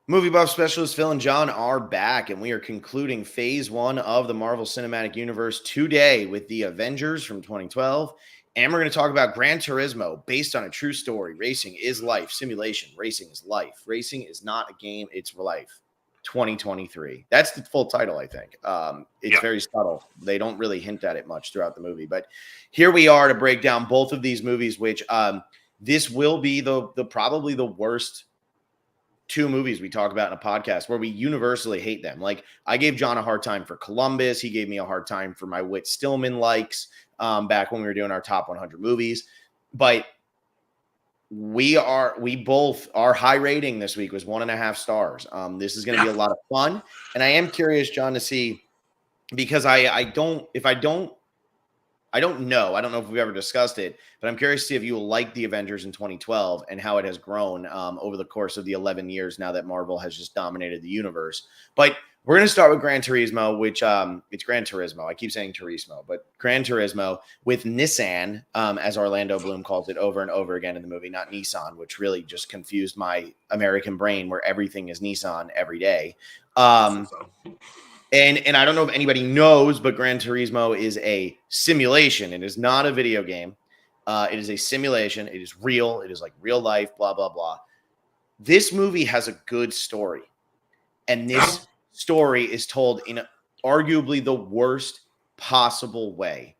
Movie buff specialist Phil and John are back, and we are concluding phase one of the Marvel Cinematic Universe today with the Avengers from 2012. And we're going to talk about Gran Turismo, based on a true story. Racing is life. Simulation. Racing is life. Racing is not a game, it's life. 2023. That's the full title, I think. It's very subtle. They don't really hint at it much throughout the movie. But here we are to break down both of these movies, which this will be the probably the worst two movies we talk about in a podcast where we universally hate them. Like, I gave John a hard time for Columbus. He gave me a hard time for my Whit Stillman likes back when we were doing our top 100 movies. But we both, our high rating this week was 1.5 stars. This is going to be a lot of fun. And I am curious, John, to see, because I don't know. I don't know if we've ever discussed it, but I'm curious to see if you like the Avengers in 2012 and how it has grown over the course of the 11 years now that Marvel has just dominated the universe. But we're going to start with Gran Turismo, which it's Gran Turismo. I keep saying Turismo, but Gran Turismo with Nissan, as Orlando Bloom calls it over and over again in the movie, not Nissan, which really just confused my American brain where everything is Nissan every day. And I don't know if anybody knows, but Gran Turismo is a simulation. It is not a video game. It is a simulation. It is real. It is like real life, blah, blah, blah. This movie has a good story. And this story is told in arguably the worst possible way.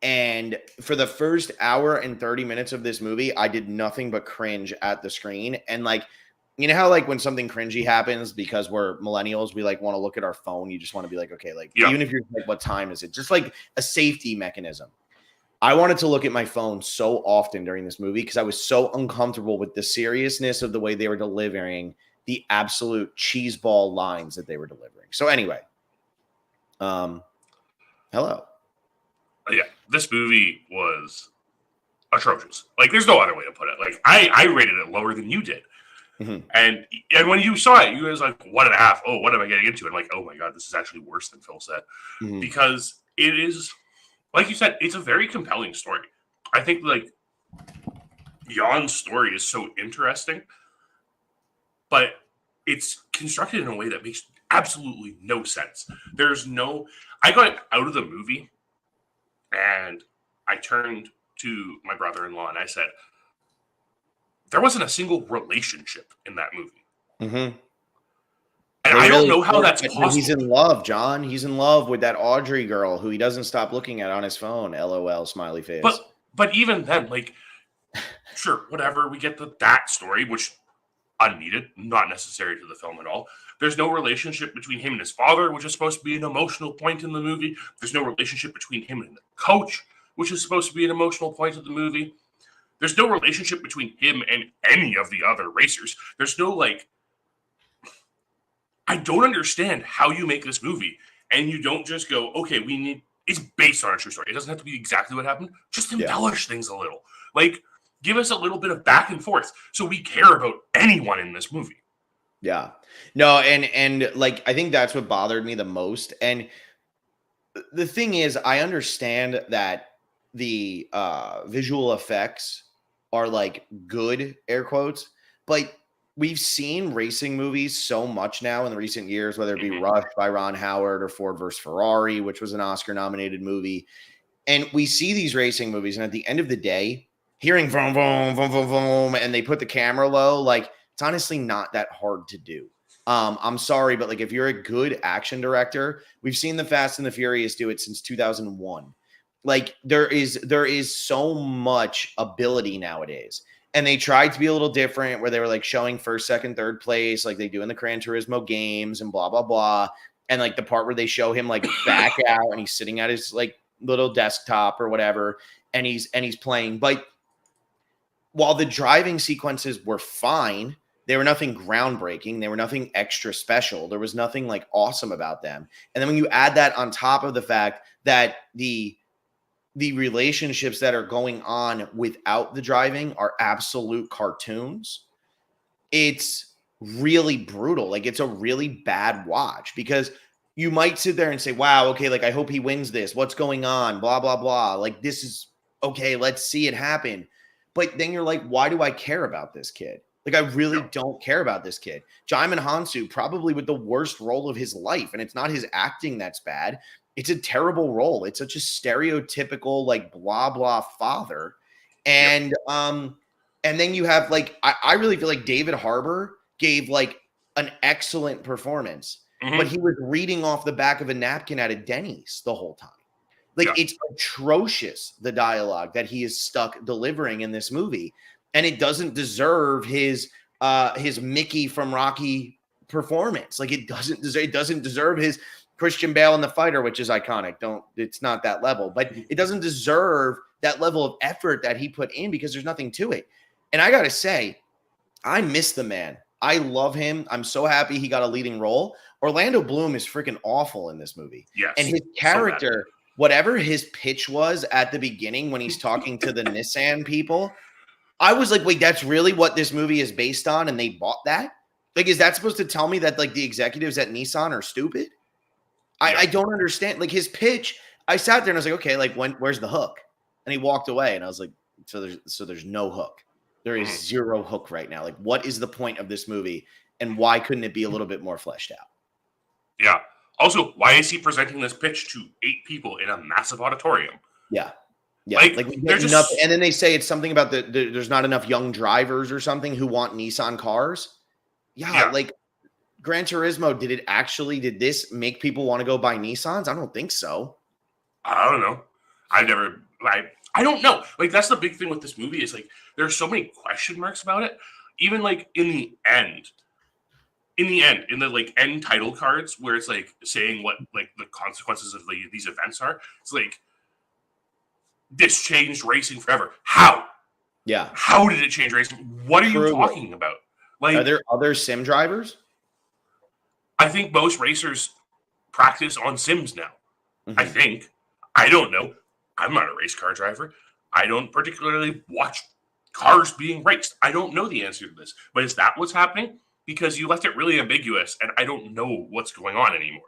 And for the first hour and 30 minutes of this movie, I did nothing but cringe at the screen. And like, you know how like when something cringy happens because we're millennials, we like want to look at our phone. You just want to be like, okay, like even if you're like, what time is it? Just like a safety mechanism. I wanted to look at my phone so often during this movie because I was so uncomfortable with the seriousness of the way they were delivering the absolute cheeseball lines that they were delivering. So anyway, hello. Yeah, this movie was atrocious. Like, there's no other way to put it. Like, I rated it lower than you did. Mm-hmm. And when you saw it, you was like, 1.5. Oh, what am I getting into? And like, oh my God, this is actually worse than Phil said. Mm-hmm. Because it is, like you said, it's a very compelling story. I think like Jan's story is so interesting, but it's constructed in a way that makes absolutely no sense. I got out of the movie and I turned to my brother-in-law and I said, there wasn't a single relationship in that movie. Mm-hmm. And I don't know how that's possible. He's in love, John. He's in love with that Audrey girl who he doesn't stop looking at on his phone. LOL, smiley face. But even then, like, sure, whatever. We get that story, which unneeded, not necessary to the film at all. There's no relationship between him and his father, which is supposed to be an emotional point in the movie. There's no relationship between him and the coach, which is supposed to be an emotional point of the movie. There's no relationship between him and any of the other racers. There's no, like, I don't understand how you make this movie and you don't just go, okay, it's based on a true story. It doesn't have to be exactly what happened. Just embellish things a little. Like, give us a little bit of back and forth so we care about anyone in this movie. Yeah. No, and like, I think that's what bothered me the most. And the thing is, I understand that the visual effects are like good, air quotes, but we've seen racing movies so much now in the recent years, whether it be Rush by Ron Howard or Ford vs. Ferrari, which was an Oscar-nominated movie. And we see these racing movies, and at the end of the day, hearing vroom, vroom, vroom, vroom, vroom, and they put the camera low, like, it's honestly not that hard to do. I'm sorry, but like, if you're a good action director, we've seen the Fast and the Furious do it since 2001. Like, there is so much ability nowadays. And they tried to be a little different where they were like showing first, second, third place, like they do in the Gran Turismo games and blah, blah, blah. And like the part where they show him like back out and he's sitting at his like little desktop or whatever. And he's playing. But while the driving sequences were fine, they were nothing groundbreaking. They were nothing extra special. There was nothing like awesome about them. And then when you add that on top of the fact that the relationships that are going on without the driving are absolute cartoons, it's really brutal. Like, it's a really bad watch because you might sit there and say, wow, okay, like, I hope he wins this. What's going on? Blah, blah, blah. Like, this is okay. Let's see it happen. But then you're like, why do I care about this kid? Like, I really don't care about this kid. Jaimin Hansu, probably with the worst role of his life. And it's not his acting that's bad. It's a terrible role. It's such a stereotypical, like, blah, blah father. And then you have, like, I really feel like David Harbour gave, like, an excellent performance. But he was reading off the back of a napkin at a Denny's the whole time. Like, it's atrocious, the dialogue that he is stuck delivering in this movie. And it doesn't deserve his Mickey from Rocky performance. Like, it doesn't deserve his Christian Bale in The Fighter, which is iconic. It's not that level, but it doesn't deserve that level of effort that he put in because there's nothing to it. And I got to say, I miss the man. I love him. I'm so happy he got a leading role. Orlando Bloom is freaking awful in this movie. Yes. And his character, whatever his pitch was at the beginning when he's talking to the Nissan people, I was like, wait, that's really what this movie is based on? And they bought that? Like, is that supposed to tell me that, like, the executives at Nissan are stupid? I don't understand. Like, his pitch, I sat there and I was like, okay, like, where's the hook? And he walked away and I was like, so there's no hook. There is zero hook right now. Like, what is the point of this movie? And why couldn't it be a little bit more fleshed out? Yeah. Also, why is he presenting this pitch to 8 people in a massive auditorium? Yeah. Like there's nothing, and then they say it's something about there's not enough young drivers or something who want Nissan cars. Yeah, like Gran Turismo, did this make people want to go buy Nissans? I don't think so. I don't know. I don't know. Like, that's the big thing with this movie is, like, there's so many question marks about it. Even, like, in the like end title cards where it's like saying what, like, the consequences of these events are. It's like, this changed racing forever. How? Yeah. How did it change racing? What are you talking about? Like, are there other sim drivers? I think most racers practice on sims now. I think. I don't know. I'm not a race car driver. I don't particularly watch cars being raced. I don't know the answer to this. But is that what's happening? Because you left it really ambiguous, and I don't know what's going on anymore.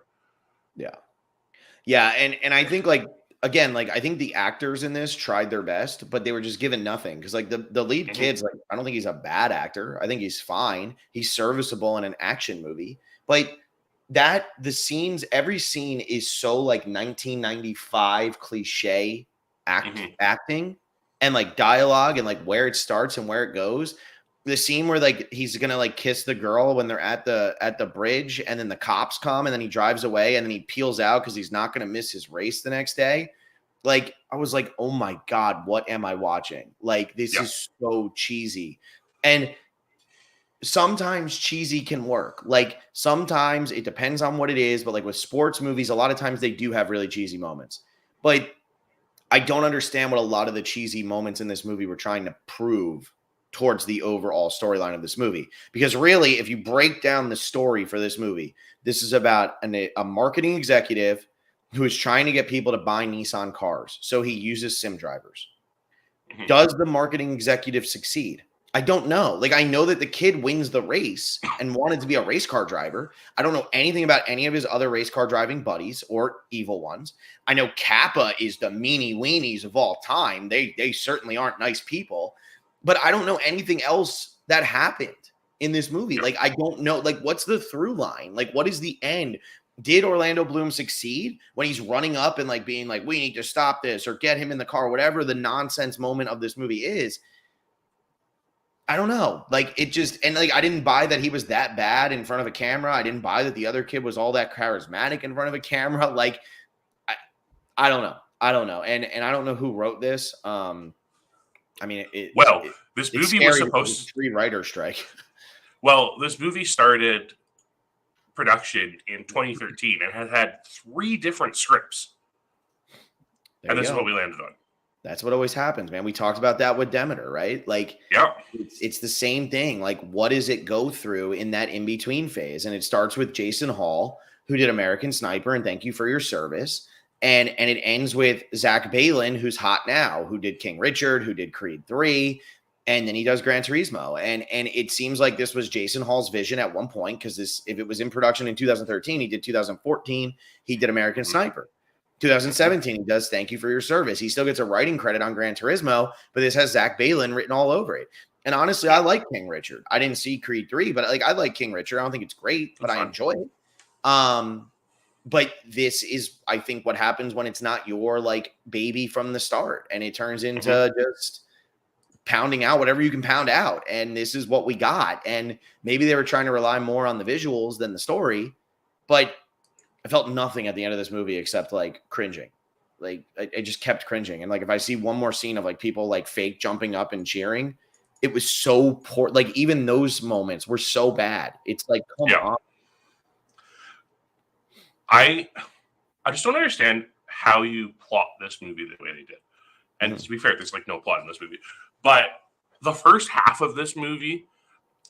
Yeah. Yeah, and I think, like, again, like, I think the actors in this tried their best, but they were just given nothing. Because, like, the lead kid's, like, I don't think he's a bad actor. I think he's fine. He's serviceable in an action movie. But every scene is so, like, 1995 cliche acting and, like, dialogue and, like, where it starts and where it goes. The scene where, like, he's gonna, like, kiss the girl when they're at the bridge, and then the cops come, and then he drives away, and then he peels out because he's not gonna miss his race the next day. Like, I was like, oh my God, what am I watching? Like, this is so cheesy. And sometimes cheesy can work. Like, sometimes it depends on what it is, but, like, with sports movies, a lot of times they do have really cheesy moments. But I don't understand what a lot of the cheesy moments in this movie were trying to prove towards the overall storyline of this movie. Because really, if you break down the story for this movie, this is about a marketing executive who is trying to get people to buy Nissan cars. So he uses sim drivers. Does the marketing executive succeed? I don't know. Like, I know that the kid wins the race and wanted to be a race car driver. I don't know anything about any of his other race car driving buddies or evil ones. I know Kappa is the meanie weenies of all time. They certainly aren't nice people. But I don't know anything else that happened in this movie. Like, I don't know. Like, what's the through line? Like, what is the end? Did Orlando Bloom succeed when he's running up and, like, being like, we need to stop this or get him in the car, whatever the nonsense moment of this movie is? I don't know. Like, it just, and, like, I didn't buy that he was that bad in front of a camera. I didn't buy that the other kid was all that charismatic in front of a camera. Like, I don't know. I don't know. And I don't know who wrote this. I mean, this movie was supposed to be writer strike. Well, this movie started production in 2013 and has had 3 different scripts. And this is what we landed on. That's what always happens, man. We talked about that with Demeter, right? Like, it's the same thing. Like, what does it go through in that in-between phase? And it starts with Jason Hall, who did American Sniper, and Thank You for Your Service. And it ends with Zach Baylin, who's hot now, who did King Richard, who did Creed 3, and then he does Gran Turismo. And it seems like this was Jason Hall's vision at one point, because if it was in production in 2013, he did 2014, he did American Sniper. 2017, he does Thank You for Your Service. He still gets a writing credit on Gran Turismo, but this has Zach Baylin written all over it. And honestly, I like King Richard. I didn't see Creed 3, but like I like King Richard. I don't think it's great, but I enjoy it. But this is, I think, what happens when it's not your like baby from the start, and it turns into just pounding out whatever you can pound out. And this is what we got. And maybe they were trying to rely more on the visuals than the story, but I felt nothing at the end of this movie except like cringing. Like I just kept cringing. And like if I see one more scene of like people like fake jumping up and cheering, it was so poor. Like even those moments were so bad. It's like, come on. I just don't understand how you plot this movie the way they did. And to be fair, there's like no plot in this movie. But the first half of this movie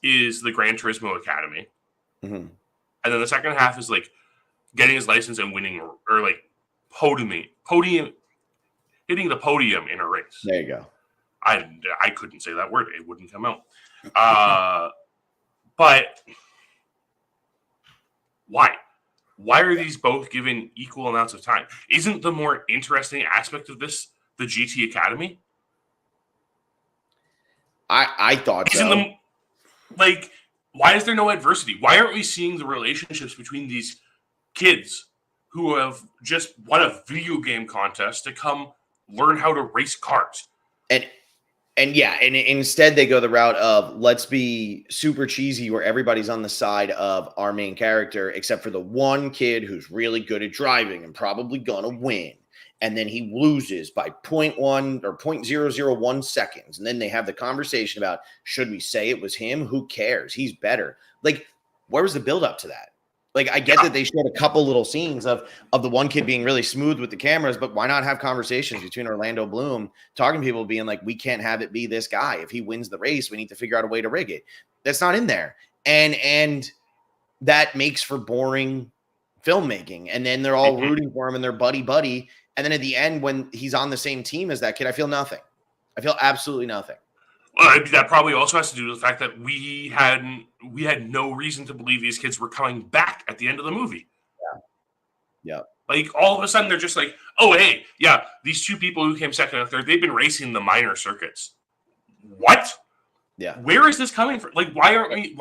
is the Gran Turismo Academy. And then the second half is like getting his license and winning, or like hitting the podium in a race. There you go. I couldn't say that word. It wouldn't come out. But why? Why are these both given equal amounts of time? Isn't the more interesting aspect of this the GT Academy? I thought so. Like, why is there no adversity? Why aren't we seeing the relationships between these kids who have just won a video game contest to come learn how to race cars? And instead they go the route of let's be super cheesy where everybody's on the side of our main character except for the one kid who's really good at driving and probably gonna win. And then he loses by 0.1 or 0.001 seconds. And then they have the conversation about, should we say it was him? Who cares? He's better. Like, where was the buildup to that? Like, I get that they showed a couple little scenes of the one kid being really smooth with the cameras, but why not have conversations between Orlando Bloom, talking to people, being like, we can't have it be this guy. If he wins the race, we need to figure out a way to rig it. That's not in there. And that makes for boring filmmaking. And then they're all rooting for him and they're buddy. And then at the end, when he's on the same team as that kid, I feel nothing. I feel absolutely nothing. Well, that probably also has to do with the fact that we had no reason to believe these kids were coming back at the end of the movie. Yeah. Like all of a sudden they're just like, oh hey, yeah, these two people who came second and third, they've been racing the minor circuits. What? Yeah. Where is this coming from? Like, why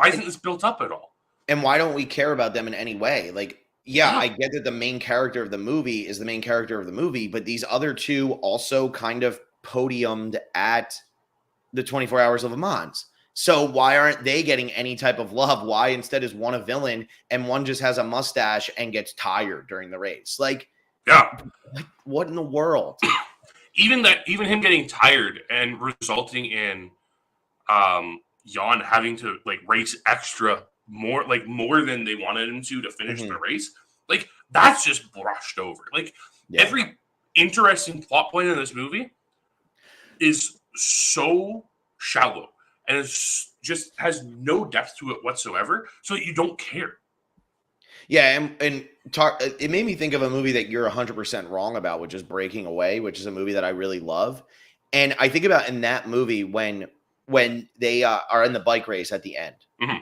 isn't this built up at all? And why don't we care about them in any way? Like, yeah, I get that the main character of the movie is the main character of the movie, but these other two also kind of podiumed at the 24 Hours of Le Mans. So why aren't they getting any type of love? Why instead is one a villain and one just has a mustache and gets tired during the race? Like, what in the world? Even him getting tired and resulting in Jan having to like race extra more than they wanted him to finish the race. Like, that's just brushed over. Like, every interesting plot point in this movie is so shallow and it just has no depth to it whatsoever, so that you don't care. Yeah, and it made me think of a movie that you're 100% wrong about, which is Breaking Away, which is a movie that I really love. And I think about in that movie when they are in the bike race at the end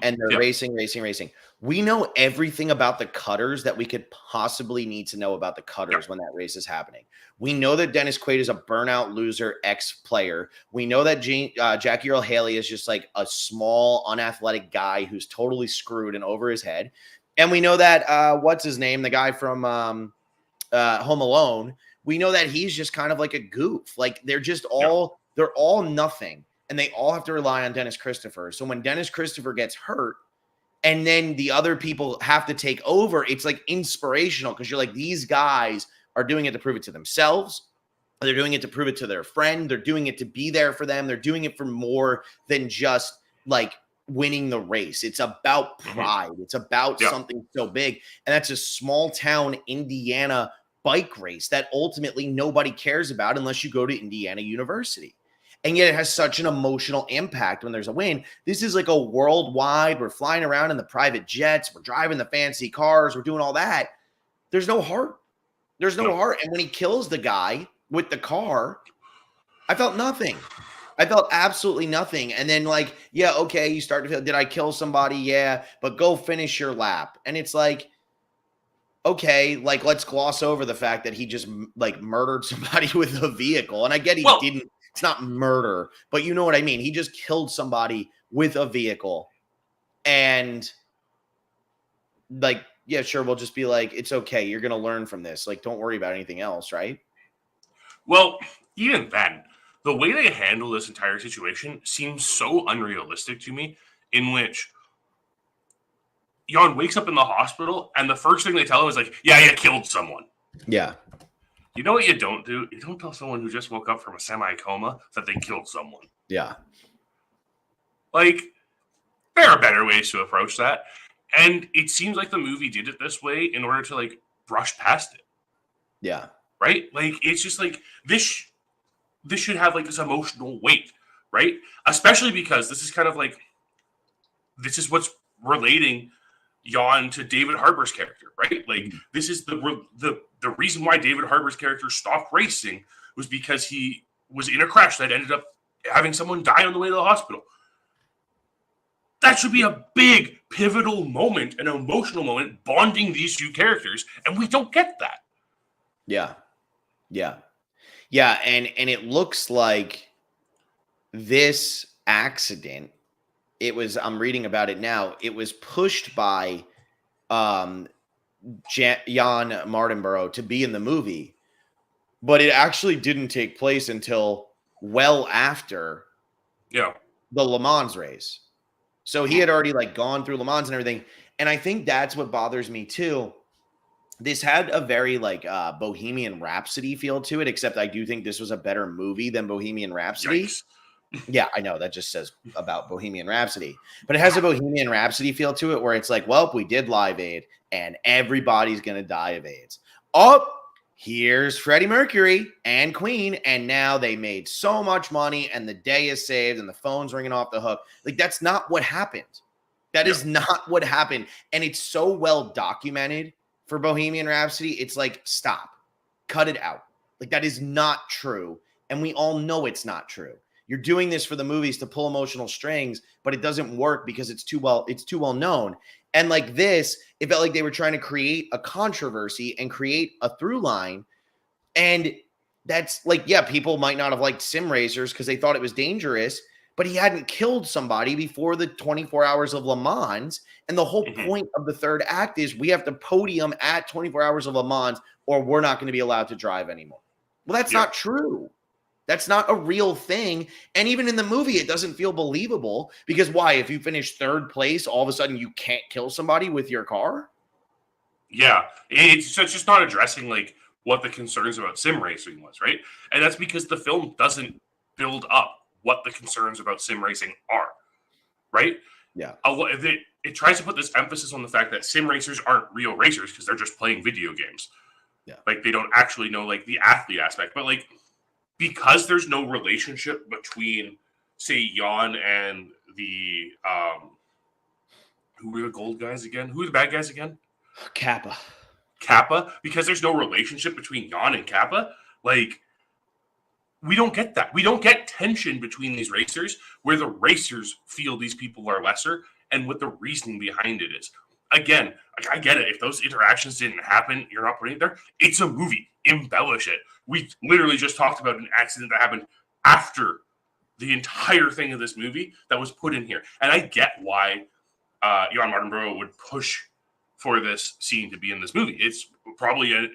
and they're racing. We know everything about the cutters that we could possibly need to know about the cutters when that race is happening. We know that Dennis Quaid is a burnout loser ex-player. We know that Jackie Earle Haley is just like a small, unathletic guy who's totally screwed and over his head. And we know that, what's his name? The guy from Home Alone. We know that he's just kind of like a goof. Like they're just they're all nothing. And they all have to rely on Dennis Christopher. So when Dennis Christopher gets hurt and then the other people have to take over, it's like inspirational because you're like, these guys are doing it to prove it to themselves. They're doing it to prove it to their friend. They're doing it to be there for them. They're doing it for more than just like winning the race. It's about pride. It's about something so big. And that's a small town Indiana bike race that ultimately nobody cares about unless you go to Indiana University. And yet it has such an emotional impact when there's a win. This is like a worldwide, we're flying around in the private jets, we're driving the fancy cars, we're doing all that. There's no heart. There's no heart. And when he kills the guy with the car, I felt nothing. I felt absolutely nothing. And then like, yeah, okay, you start to feel, did I kill somebody? Yeah, but go finish your lap. And it's like, okay, like let's gloss over the fact that he just like murdered somebody with a vehicle. And I get he didn't It's not murder, but you know what I mean. He just killed somebody with a vehicle, and like, yeah, sure, we'll just be like, it's okay. You're gonna learn from this. Like, don't worry about anything else, right? Well, even then, the way they handle this entire situation seems so unrealistic to me, in which Jan wakes up in the hospital and the first thing they tell him is like, yeah, you killed someone. Yeah. You know what you don't do? You don't tell someone who just woke up from a semi-coma that they killed someone. Yeah. Like, there are better ways to approach that. And it seems like the movie did it this way in order to, like, brush past it. Yeah. Right? Like, it's just like, this should have, like, this emotional weight, right? Especially because this is kind of like, this is what's relating Jan to David Harbour's character, right? Like, this is the reason why David Harbour's character stopped racing was because he was in a crash that ended up having someone die on the way to the hospital. That should be a big pivotal moment, an emotional moment bonding these two characters, and we don't get that. Yeah. Yeah. Yeah, and it looks like this accident, I'm reading about it now, it was pushed by Jan Mardenborough to be in the movie, but it actually didn't take place until well after the Le Mans race. So he had already like gone through Le Mans and everything. And I think that's what bothers me too. This had a very like Bohemian Rhapsody feel to it, except I do think this was a better movie than Bohemian Rhapsody. Yikes. Yeah, I know that just says about Bohemian Rhapsody, but it has a Bohemian Rhapsody feel to it where it's like, well, we did Live Aid and everybody's going to die of AIDS. Oh, here's Freddie Mercury and Queen. And now they made so much money and the day is saved and the phone's ringing off the hook. Like, that's not what happened. That is not what happened. And it's so well documented for Bohemian Rhapsody. It's like, stop, cut it out. Like, that is not true. And we all know it's not true. You're doing this for the movies to pull emotional strings, but it doesn't work because it's too well known. And like this, it felt like they were trying to create a controversy and create a through line. And that's like, yeah, people might not have liked sim racers because they thought it was dangerous, but he hadn't killed somebody before the 24 hours of Le Mans. And the whole point of the third act is we have to podium at 24 hours of Le Mans or we're not going to be allowed to drive anymore. Well, that's not true. That's not a real thing. And even in the movie, it doesn't feel believable because why? If you finish third place, all of a sudden you can't kill somebody with your car? Yeah. It's just not addressing like what the concerns about sim racing was, right? And that's because the film doesn't build up what the concerns about sim racing are, right? Yeah. It tries to put this emphasis on the fact that sim racers aren't real racers because they're just playing video games. Yeah. Like they don't actually know like the athlete aspect, but like because there's no relationship between, say, Jan and the who were the gold guys again? Who were the bad guys again? Kappa. Because there's no relationship between Jan and Kappa, like we don't get that. We don't get tension between these racers where the racers feel these people are lesser and what the reasoning behind it is. Again, like I get it. If those interactions didn't happen, you're not putting it there. It's a movie. Embellish it. We literally just talked about an accident that happened after the entire thing of this movie that was put in here. And I get why Jan Mardenborough would push for this scene to be in this movie. It's probably a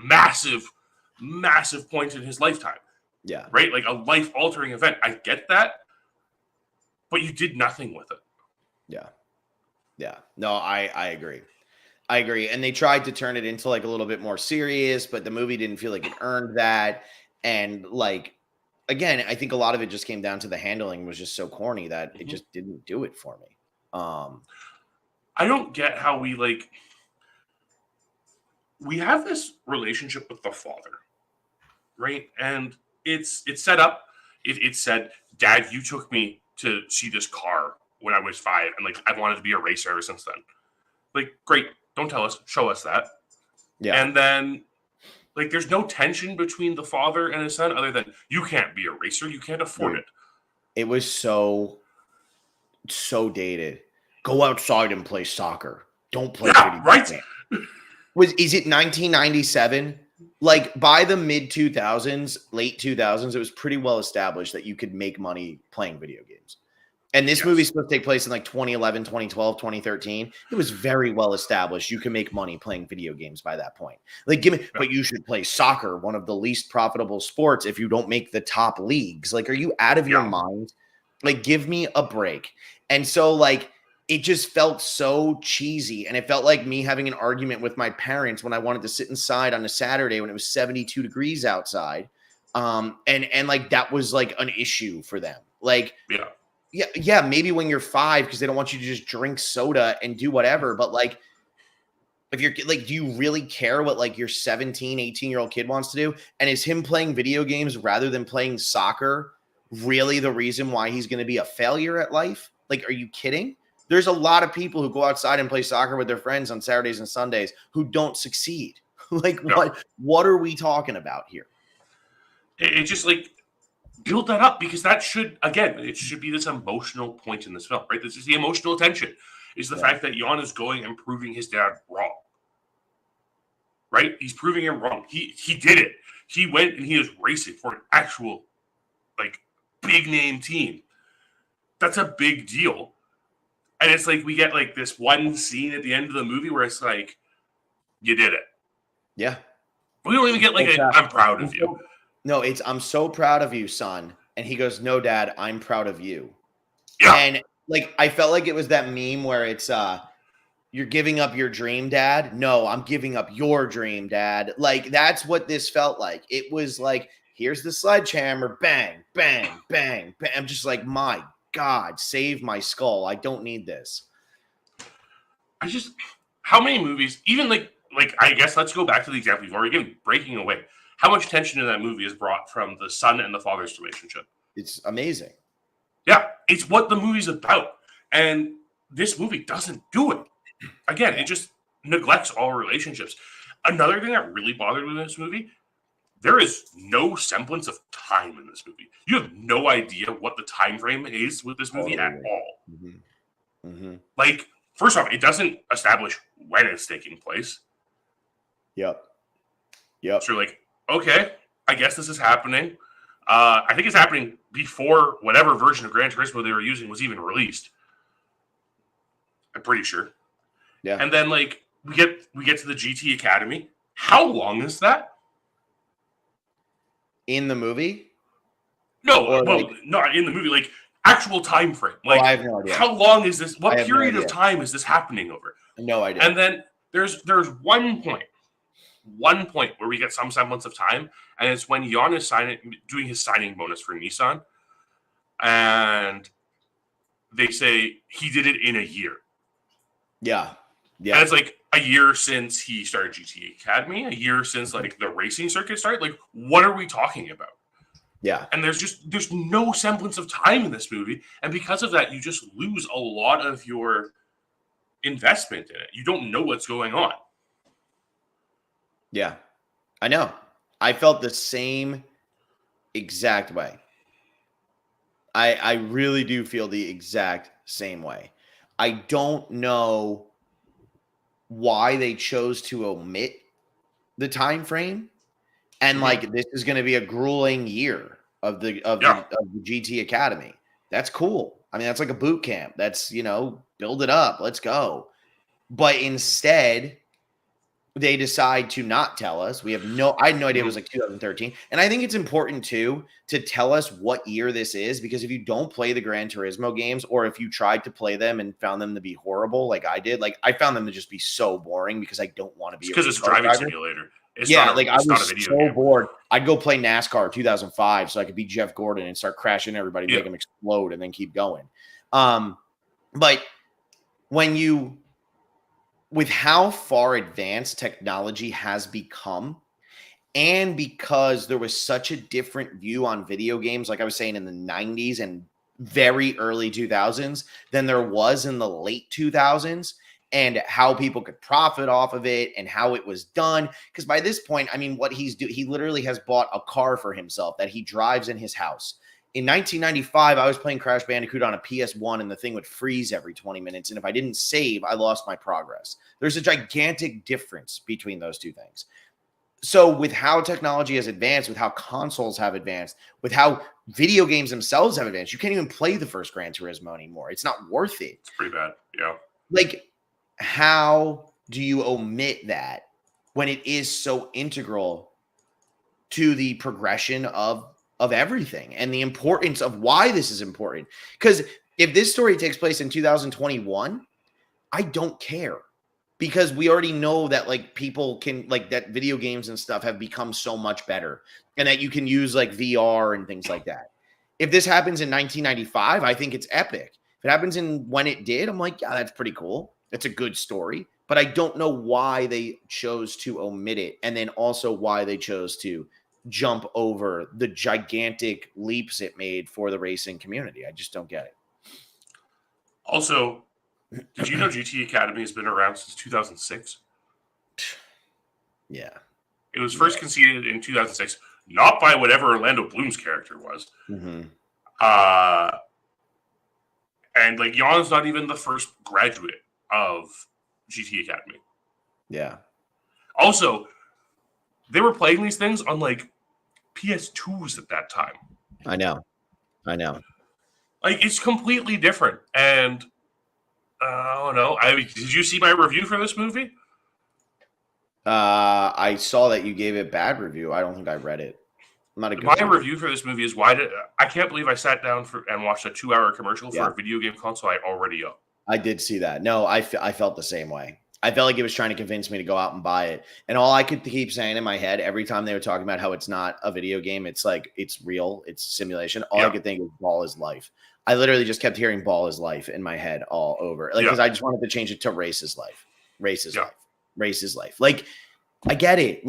massive, massive point in his lifetime. Yeah. Right? Like a life-altering event. I get that. But you did nothing with it. Yeah. Yeah. No, I agree. I agree. And they tried to turn it into like a little bit more serious, but the movie didn't feel like it earned that. And like, again, I think a lot of it just came down to the handling was just so corny that it just didn't do it for me. I don't get how we have this relationship with the father, right? And it's set up. It said, Dad, you took me to see this car when I was 5, and like I've wanted to be a racer ever since then. Like, great, don't tell us, show us that. Yeah. And then like there's no tension between the father and his son other than you can't be a racer, you can't afford it. It was so dated. Go outside and play soccer. Don't play video right. Is it 1997? like by the mid 2000s, late 2000s, it was pretty well established that you could make money playing video games. And this movie is supposed to take place in like 2011, 2012, 2013. It was very well established. You can make money playing video games by that point. Like, but you should play soccer, one of the least profitable sports, if you don't make the top leagues. Like, are you out of your mind? Like, give me a break. And so, like, it just felt so cheesy. And it felt like me having an argument with my parents when I wanted to sit inside on a Saturday when it was 72 degrees outside. And like that was like an issue for them. Like, yeah, maybe when you're 5, because they don't want you to just drink soda and do whatever. But like, if you're like, do you really care what like your 17, 18-year-old kid wants to do? And is him playing video games rather than playing soccer really the reason why he's going to be a failure at life? Like, are you kidding? There's a lot of people who go outside and play soccer with their friends on Saturdays and Sundays who don't succeed. Like, what are we talking about here? It just like, build that up, because that should, again, it should be this emotional point in this film, right? This is the emotional tension, is the fact that Jan is going and proving his dad wrong, right? He's proving him wrong. He did it. He went and he is racing for an actual, like, big name team. That's a big deal. And it's like, we get like this one scene at the end of the movie where it's like, you did it. Yeah. We don't even get like I'm proud of you. No, it's I'm so proud of you, son. And he goes, no, Dad, I'm proud of you. Yeah. And like I felt like it was that meme where it's you're giving up your dream, Dad. No, I'm giving up your dream, Dad. Like that's what this felt like. It was like, here's the sledgehammer, bang, bang, bang, bang. I'm just like, my God, save my skull. I don't need this. How many movies, even like I guess let's go back to the example you've already given, Breaking Away. How much tension in that movie is brought from the son and the father's relationship? It's amazing. Yeah, it's what the movie's about. And this movie doesn't do it. Again, it just neglects all relationships. Another thing that really bothered me in this movie, there is no semblance of time in this movie. You have no idea what the time frame is with this movie at all. Mm-hmm. Mm-hmm. Like, first off, it doesn't establish when it's taking place. Yep. So you're like, okay, I guess this is happening. I think it's happening before whatever version of Gran Turismo they were using was even released. I'm pretty sure. Yeah. And then like we get to the GT Academy. How long is that? In the movie? No, well, not in the movie. Like actual time frame. Like I have no idea. How long is this? What period of time is this happening over? No idea. And then there's one point where we get some semblance of time, and it's when Jan is doing his signing bonus for Nissan, and they say he did it in a year. Yeah. And it's like a year since he started GT Academy, a year since like the racing circuit started. Like, what are we talking about? Yeah. And there's no semblance of time in this movie, and because of that, you just lose a lot of your investment in it. You don't know what's going on. Yeah, I know. I felt the same exact way. I really do feel the exact same way. I don't know why they chose to omit the time frame, and like this is going to be a grueling year of the GT Academy. That's cool. I mean, that's like a boot camp. That's, build it up. Let's go. But instead, they decide to not tell us. I had no idea it was like 2013. And I think it's important too to tell us what year this is, because if you don't play the Gran Turismo games, or if you tried to play them and found them to be horrible, like I did, like I found them to just be so boring because I don't want to be because it's a driving simulator. I was so bored. I'd go play NASCAR 2005 so I could beat Jeff Gordon and start crashing everybody, make them explode, and then keep going. But with how far advanced technology has become, and because there was such a different view on video games, like I was saying, in the 90s and very early 2000s than there was in the late 2000s, and how people could profit off of it and how it was done. Because by this point, I mean, he literally has bought a car for himself that he drives in his house. In 1995, I was playing Crash Bandicoot on a PS1, and the thing would freeze every 20 minutes. And if I didn't save, I lost my progress. There's a gigantic difference between those two things. So with how technology has advanced, with how consoles have advanced, with how video games themselves have advanced, you can't even play the first Gran Turismo anymore. It's not worth it. It's pretty bad. Yeah. Like, how do you omit that when it is so integral to the progression of everything and the importance of why this is important? Because if this story takes place in 2021, I don't care, because we already know that like people can like that video games and stuff have become so much better and that you can use like VR and things like that. If this happens in 1995, I think it's epic. If it happens in when it did, I'm like, yeah, that's pretty cool. It's a good story, but I don't know why they chose to omit it, and then also why they chose to jump over the gigantic leaps it made for the racing community. I just don't get it. Also, did you know GT Academy has been around since 2006? Yeah. It was first conceded in 2006, not by whatever Orlando Bloom's character was. Mm-hmm. And like Jan's not even the first graduate of GT Academy. Yeah. Also, they were playing these things on like PS2s at that time. I know. Like, it's completely different. And I don't know. Did you see my review for this movie? I saw that you gave it bad review. I don't think I read it. I'm not a good My fan. review for this movie is I can't believe I sat down and watched a 2-hour commercial for a video game console I already own. I did see that. No, I felt the same way. I felt like it was trying to convince me to go out and buy it. And all I could keep saying in my head every time they were talking about how it's not a video game, it's like it's real, it's simulation. All I could think was ball is life. I literally just kept hearing ball is life in my head all over. Like, because I just wanted to change it to race is life. Race is life. Race is life. Like, I get it.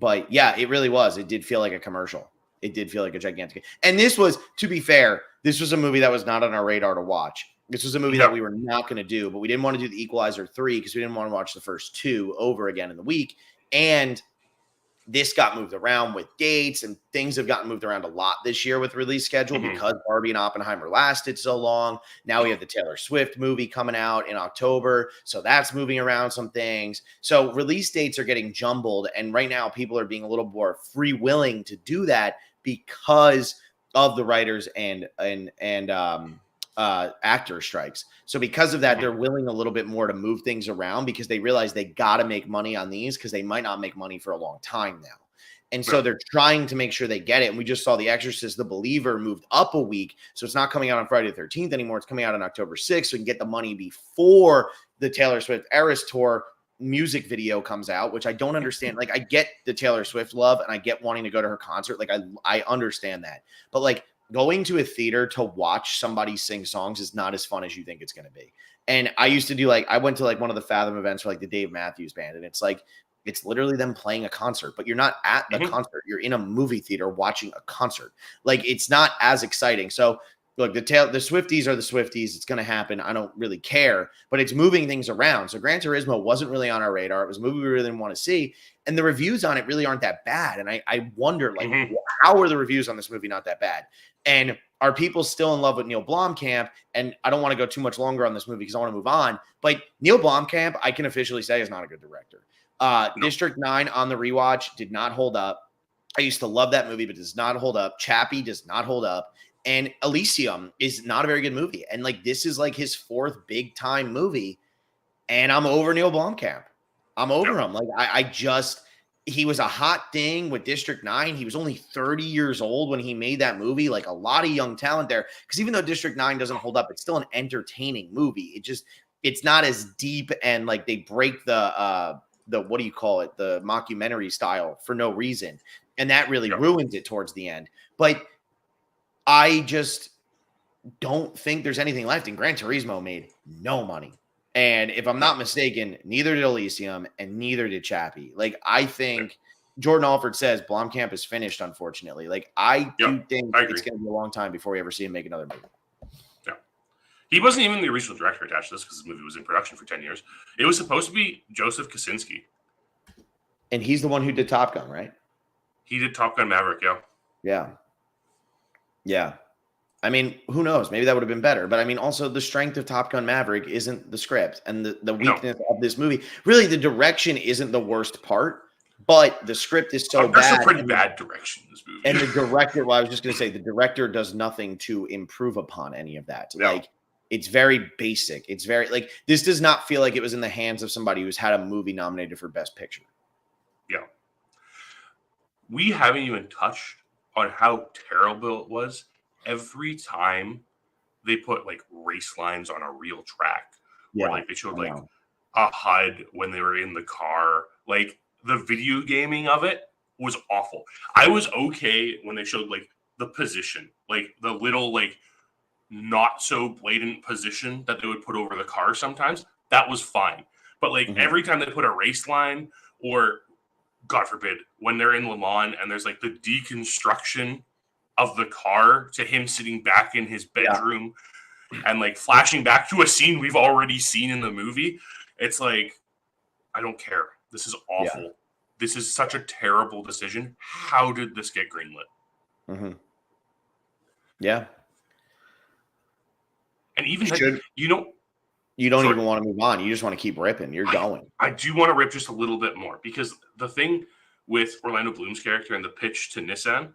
But yeah, it really was. It did feel like a commercial. It did feel like a gigantic. And this was, to be fair, this was a movie that was not on our radar to watch. This was a movie that we were not going to do, but we didn't want to do the Equalizer 3 because we didn't want to watch the first two over again in the week. And this got moved around with dates, and things have gotten moved around a lot this year with release schedule because Barbie and Oppenheimer lasted so long. Now we have the Taylor Swift movie coming out in October, so that's moving around some things. So release dates are getting jumbled, and right now people are being a little more free-willing to do that because of the writers and actor strikes. So because of that, they're willing a little bit more to move things around because they realize they got to make money on these because they might not make money for a long time now. And so they're trying to make sure they get it. And we just saw The Exorcist, The Believer moved up a week. So it's not coming out on Friday the 13th anymore. It's coming out on October 6th. So we can get the money before the Taylor Swift Eras Tour music video comes out, which I don't understand. Like, I get the Taylor Swift love and I get wanting to go to her concert. Like, I understand that. But like, going to a theater to watch somebody sing songs is not as fun as you think it's going to be. And I used to do I went to one of the Fathom events for the Dave Matthews Band. And it's it's literally them playing a concert, but you're not at the concert. You're in a movie theater watching a concert. It's not as exciting. So look, the Swifties are the Swifties. It's going to happen. I don't really care, but it's moving things around. So Gran Turismo wasn't really on our radar. It was a movie we really didn't want to see. And the reviews on it really aren't that bad. And I wonder, how are the reviews on this movie not that bad? And are people still in love with Neill Blomkamp? And I don't want to go too much longer on this movie because I want to move on. But Neill Blomkamp, I can officially say, is not a good director. No. District 9 on the rewatch did not hold up. I used to love that movie, but does not hold up. Chappie does not hold up. And Elysium is not a very good movie. And this is his fourth big time movie. And I'm over Neill Blomkamp. I'm over him. He was a hot thing with District 9. He was only 30 years old when he made that movie. A lot of young talent there. Because even though District 9 doesn't hold up, it's still an entertaining movie. It's not as deep, and they break the what do you call it? The mockumentary style for no reason. And that really ruins it towards the end. But I just don't think there's anything left. And Gran Turismo made no money. And if I'm not mistaken, neither did Elysium and neither did Chappie. I think Jordan Alford says Blomkamp is finished, unfortunately. I do think it's going to be a long time before we ever see him make another movie. Yeah. He wasn't even the original director attached to this because the movie was in production for 10 years. It was supposed to be Joseph Kosinski. And he's the one who did Top Gun, right? He did Top Gun Maverick, Yeah. Yeah. I mean, who knows? Maybe that would have been better. But I mean, also the strength of Top Gun Maverick isn't the script, and the weakness of this movie. Really, the direction isn't the worst part, But the script is so There's some bad. pretty bad direction in this movie. And the director, well, I was just going to say, the director does nothing to improve upon any of that. No. Like, it's very basic. It's very, like, this does not feel like it was in the hands of somebody who's had a movie nominated for Best Picture. Yeah. We haven't even touched on how terrible it was every time they put like race lines on a real track, or like they showed like a HUD when they were in the car. Like the video gaming of it was awful. I was okay when they showed like the position, like the little like not so blatant position that they would put over the car sometimes. That was fine. But like every time they put a race line, or God forbid, when they're in Le Mans and there's like the deconstruction of the car to him sitting back in his bedroom and like flashing back to a scene we've already seen in the movie, it's like, I don't care. This is awful. Yeah. This is such a terrible decision. How did this get greenlit? Yeah. And even then, you don't even want to move on. You just want to keep ripping. You're going. I do want to rip just a little bit more, because the thing with Orlando Bloom's character and the pitch to Nissan,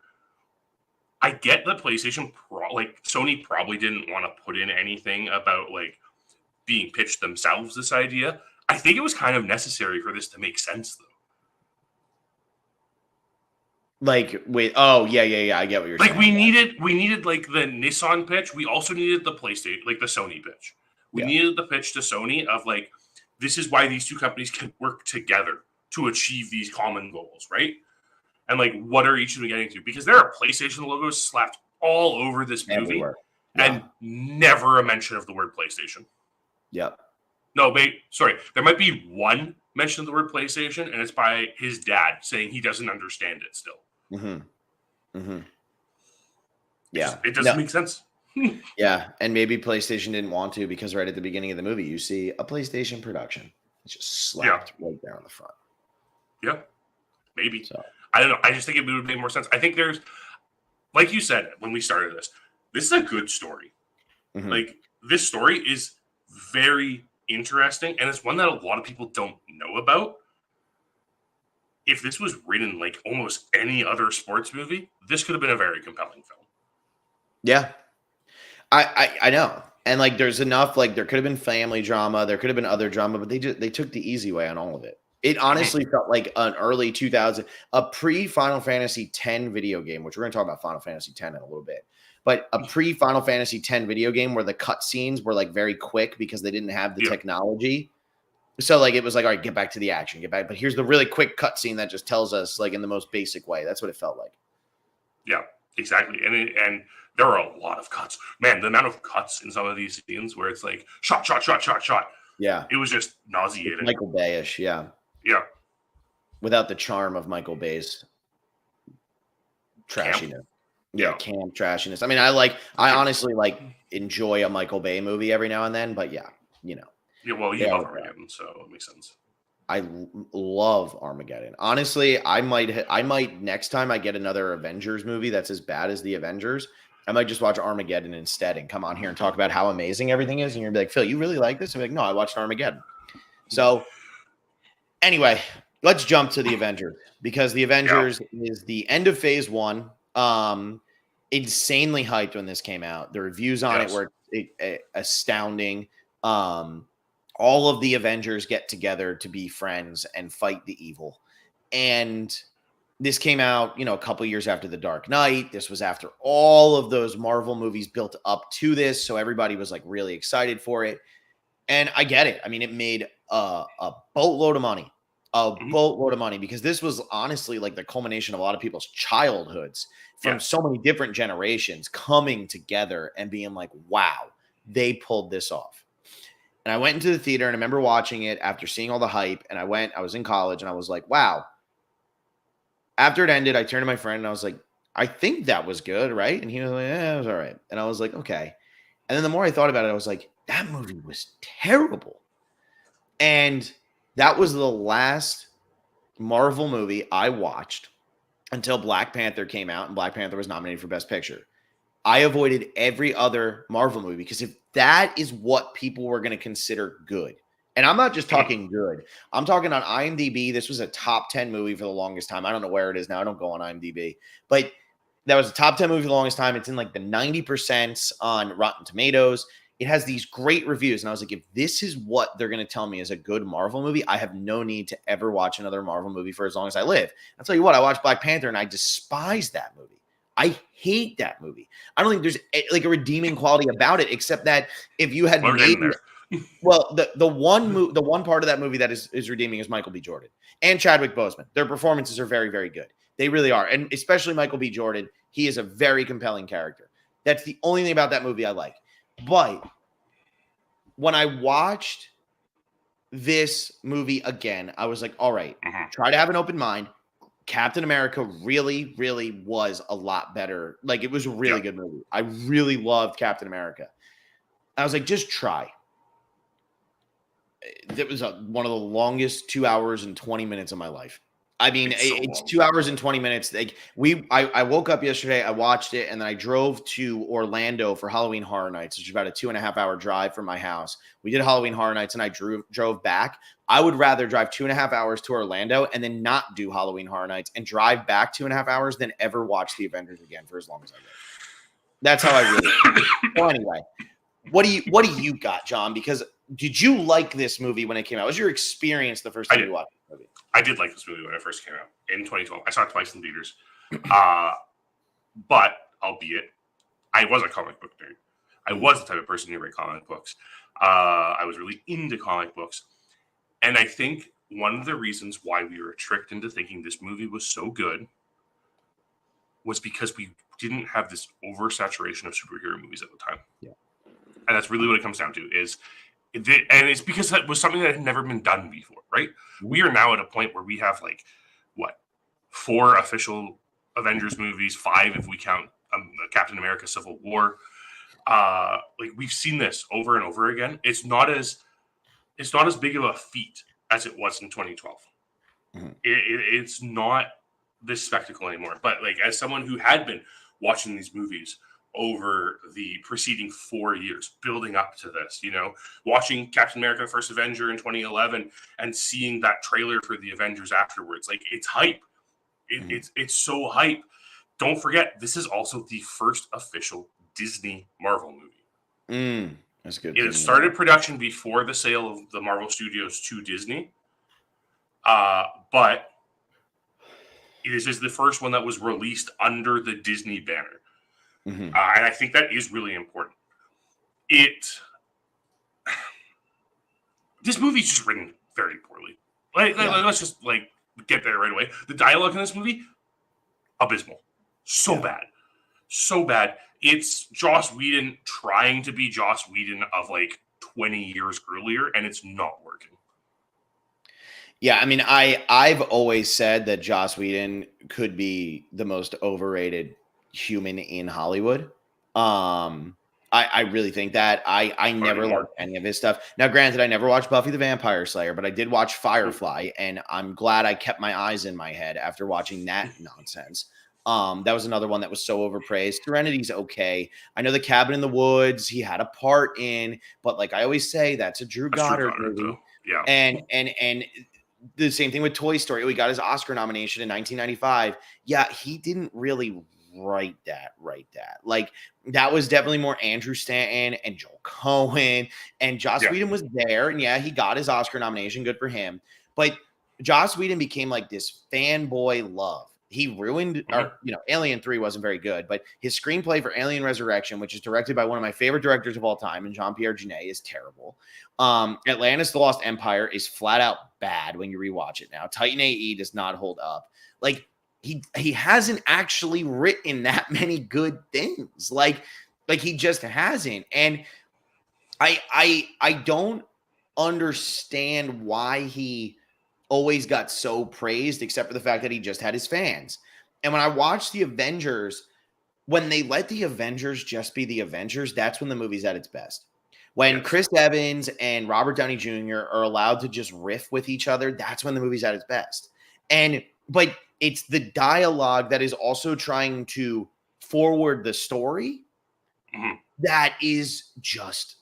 I get the PlayStation Sony probably didn't want to put in anything about like being pitched themselves this idea. I think it was kind of necessary for this to make sense, though. Like, wait, oh yeah, I get what you're saying. Like we needed like the Nissan pitch. We also needed the PlayStation, like the Sony pitch. We needed the pitch to Sony of like, this is why these two companies can work together to achieve these common goals, right? And like, what are each of them getting to? Because there are PlayStation logos slapped all over this movie, and never a mention of the word PlayStation. Yep. No, sorry. There might be one mention of the word PlayStation, and it's by his dad saying he doesn't understand it still. Yeah. It doesn't make sense. Yeah, and maybe PlayStation didn't want to, because right at the beginning of the movie, you see a PlayStation production. It's just slapped right there on the front. Yeah, maybe. So, I don't know. I just think it would make more sense. I think there's, like you said when we started this is a good story. Like, this story is very interesting, and it's one that a lot of people don't know about. If this was written like almost any other sports movie, this could have been a very compelling film. Yeah. I know. And like, there's enough, like there could have been family drama, there could have been other drama, but they took the easy way on all of it. It honestly felt like an early 2000, a pre-Final Fantasy X video game, which we're going to talk about Final Fantasy X in a little bit, but a pre-Final Fantasy X video game where the cutscenes were like very quick because they didn't have the technology. So like, it was like, all right, get back to the action, get back. But here's the really quick cutscene that just tells us like in the most basic way. That's what it felt like. Yeah, exactly. And there are a lot of cuts. Man, the amount of cuts in some of these scenes where it's like shot. Yeah. It was just nauseating. It's Michael Bay-ish, yeah. Yeah. Without the charm of Michael Bay's trashiness. Camp trashiness. I mean, I honestly like enjoy a Michael Bay movie every now and then, but yeah, you know. Yeah, well, you love Armageddon, so it makes sense. I love Armageddon. Honestly, I might next time I get another Avengers movie that's as bad as the Avengers, I might just watch Armageddon instead and come on here and talk about how amazing everything is. And you're gonna be like, Phil, you really like this? I'm like, no, I watched Armageddon. So anyway, let's jump to the Avengers, because the Avengers is the end of phase 1. Insanely hyped when this came out. The reviews on it were astounding. All of the Avengers get together to be friends and fight the evil. And this came out, a couple years after The Dark Knight. This was after all of those Marvel movies built up to this. So everybody was like really excited for it. And I get it. I mean, it made a boatload of money, because this was honestly like the culmination of a lot of people's childhoods from so many different generations coming together and being like, wow, they pulled this off. And I went into the theater and I remember watching it after seeing all the hype. And I was in college and I was like, wow. After it ended, I turned to my friend and I was like, I think that was good, right? And he was like, yeah, it was all right. And I was like, okay. And then the more I thought about it, I was like, that movie was terrible. And that was the last Marvel movie I watched until Black Panther came out, and Black Panther was nominated for Best Picture. I avoided every other Marvel movie because if that is what people were going to consider good And I'm not just talking good. I'm talking on IMDb. This was a top 10 movie for the longest time. I don't know where it is now. I don't go on IMDb. But that was a top 10 movie for the longest time. It's in like the 90% on Rotten Tomatoes. It has these great reviews. And I was like, if this is what they're going to tell me is a good Marvel movie, I have no need to ever watch another Marvel movie for as long as I live. I'll tell you what, I watched Black Panther and I despise that movie. I hate that movie. I don't think there's like a redeeming quality about it, except that if you had well, the one part of that movie that is redeeming is Michael B. Jordan and Chadwick Boseman. Their performances are very, very good. They really are. And especially Michael B. Jordan, he is a very compelling character. That's the only thing about that movie I like. But when I watched this movie again, I was like, all right, try to have an open mind. Captain America really, really was a lot better. Like, it was a really good movie. I really loved Captain America. I was like, just try. That was one of the longest 2 hours and 20 minutes of my life. I mean, it's 2 hours and 20 minutes. Like I woke up yesterday, I watched it, and then I drove to Orlando for Halloween Horror Nights, which is about a 2.5 hour drive from my house. We did Halloween Horror Nights, and I drove back. I would rather drive 2.5 hours to Orlando and then not do Halloween Horror Nights and drive back 2.5 hours than ever watch the Avengers again for as long as I live. That's how I really. Well, anyway, what do you got, John? Because did you like this movie when it came out? What was your experience the first time you watched the movie? I did like this movie when it first came out in 2012. I saw it twice in theaters. But albeit, I was a comic book nerd. I was the type of person who read comic books. I was really into comic books. And I think one of the reasons why we were tricked into thinking this movie was so good was because we didn't have this oversaturation of superhero movies at the time. Yeah. And that's really what it comes down to is, and it's because that was something that had never been done before, right? We are now at a point where we have 4 official Avengers movies, 5 if we count Captain America: Civil War. We've seen this over and over again. It's not as big of a feat as it was in 2012. Mm-hmm. It's not this spectacle anymore. But as someone who had been watching these movies over the preceding 4 years, building up to this, watching Captain America: The First Avenger in 2011 and seeing that trailer for the Avengers afterwards, it's hype. It's so hype. Don't forget, this is also the first official Disney Marvel movie. That's good. It started production before the sale of the Marvel Studios to Disney, but this is the first one that was released under the Disney banner. And I think that is really important. This movie's just written very poorly. Let's just get there right away. The dialogue in this movie, abysmal. So bad. It's Joss Whedon trying to be Joss Whedon of 20 years earlier, and it's not working. Yeah, I mean, I've always said that Joss Whedon could be the most overrated human in Hollywood. I really think that. I never liked any of his stuff. Now, granted, I never watched Buffy the Vampire Slayer, but I did watch Firefly, and I'm glad I kept my eyes in my head after watching that nonsense. That was another one that was so overpraised. Serenity's okay. I know The Cabin in the Woods he had a part in, but I always say, that's a Drew Goddard movie. Though. Yeah. And the same thing with Toy Story. We got his Oscar nomination in 1995. Yeah, he didn't really write that. That was definitely more Andrew Stanton and Joel Cohen, and Joss Whedon was there, and he got his Oscar nomination. Good for him. But Joss Whedon became this fanboy love. He ruined, Alien 3 wasn't very good, but his screenplay for Alien Resurrection, which is directed by one of my favorite directors of all time, and Jean-Pierre Jeunet, is terrible. Atlantis: The Lost Empire is flat out bad when you rewatch it now. Titan AE does not hold up. He hasn't actually written that many good things. He just hasn't. And I don't understand why he always got so praised, except for the fact that he just had his fans. And when I watched the Avengers, when they let the Avengers just be the Avengers, that's when the movie's at its best. When Chris Evans and Robert Downey Jr. are allowed to just riff with each other, that's when the movie's at its best. But it's the dialogue that is also trying to forward the story that is just